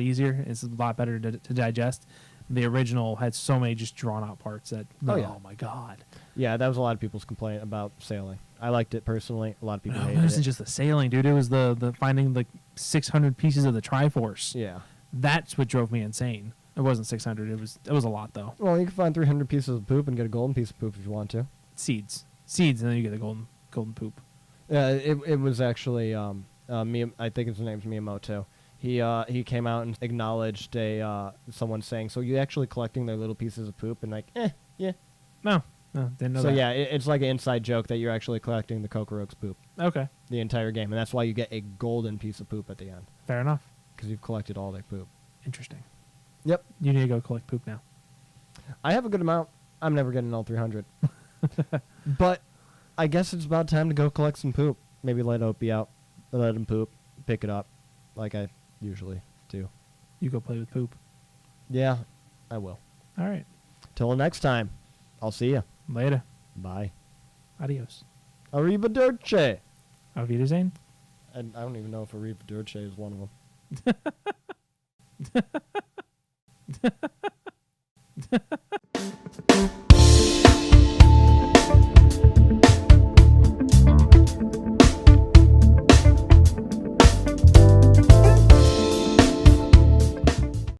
easier. It's a lot better to digest. The original had so many just drawn out parts that yeah. oh my god. Yeah, that was a lot of people's complaint about sailing. I liked it personally. A lot of people No, it hated wasn't it. just the sailing, dude. It was the finding like 600 pieces of the Triforce. Yeah. That's what drove me insane. It wasn't 600. It was a lot though. Well, you can find 300 pieces of poop and get a golden piece of poop if you want to. Seeds, and then you get the golden poop. Yeah, it was actually I think his name's Miyamoto. He came out and acknowledged someone saying, "So you actually collecting their little pieces of poop?" And like, yeah. No, didn't know So that. yeah, it's like an inside joke that you're actually collecting the Kokoro's poop Okay, the entire game, and that's why you get a golden piece of poop at the end fair enough. because you've collected all their poop. Interesting. Yep. You need to go collect poop now. I have a good amount. I'm never getting all 300. But I guess it's about time to go collect some poop. Maybe let Opie out, let him poop, pick it up, like I usually do. You go play with poop. Yeah, I will. All right. Till next time, I'll see you. Later. Bye. Adios. Arrivederci. Auf Wiedersehen. And I don't even know if Arrivederci is one of them.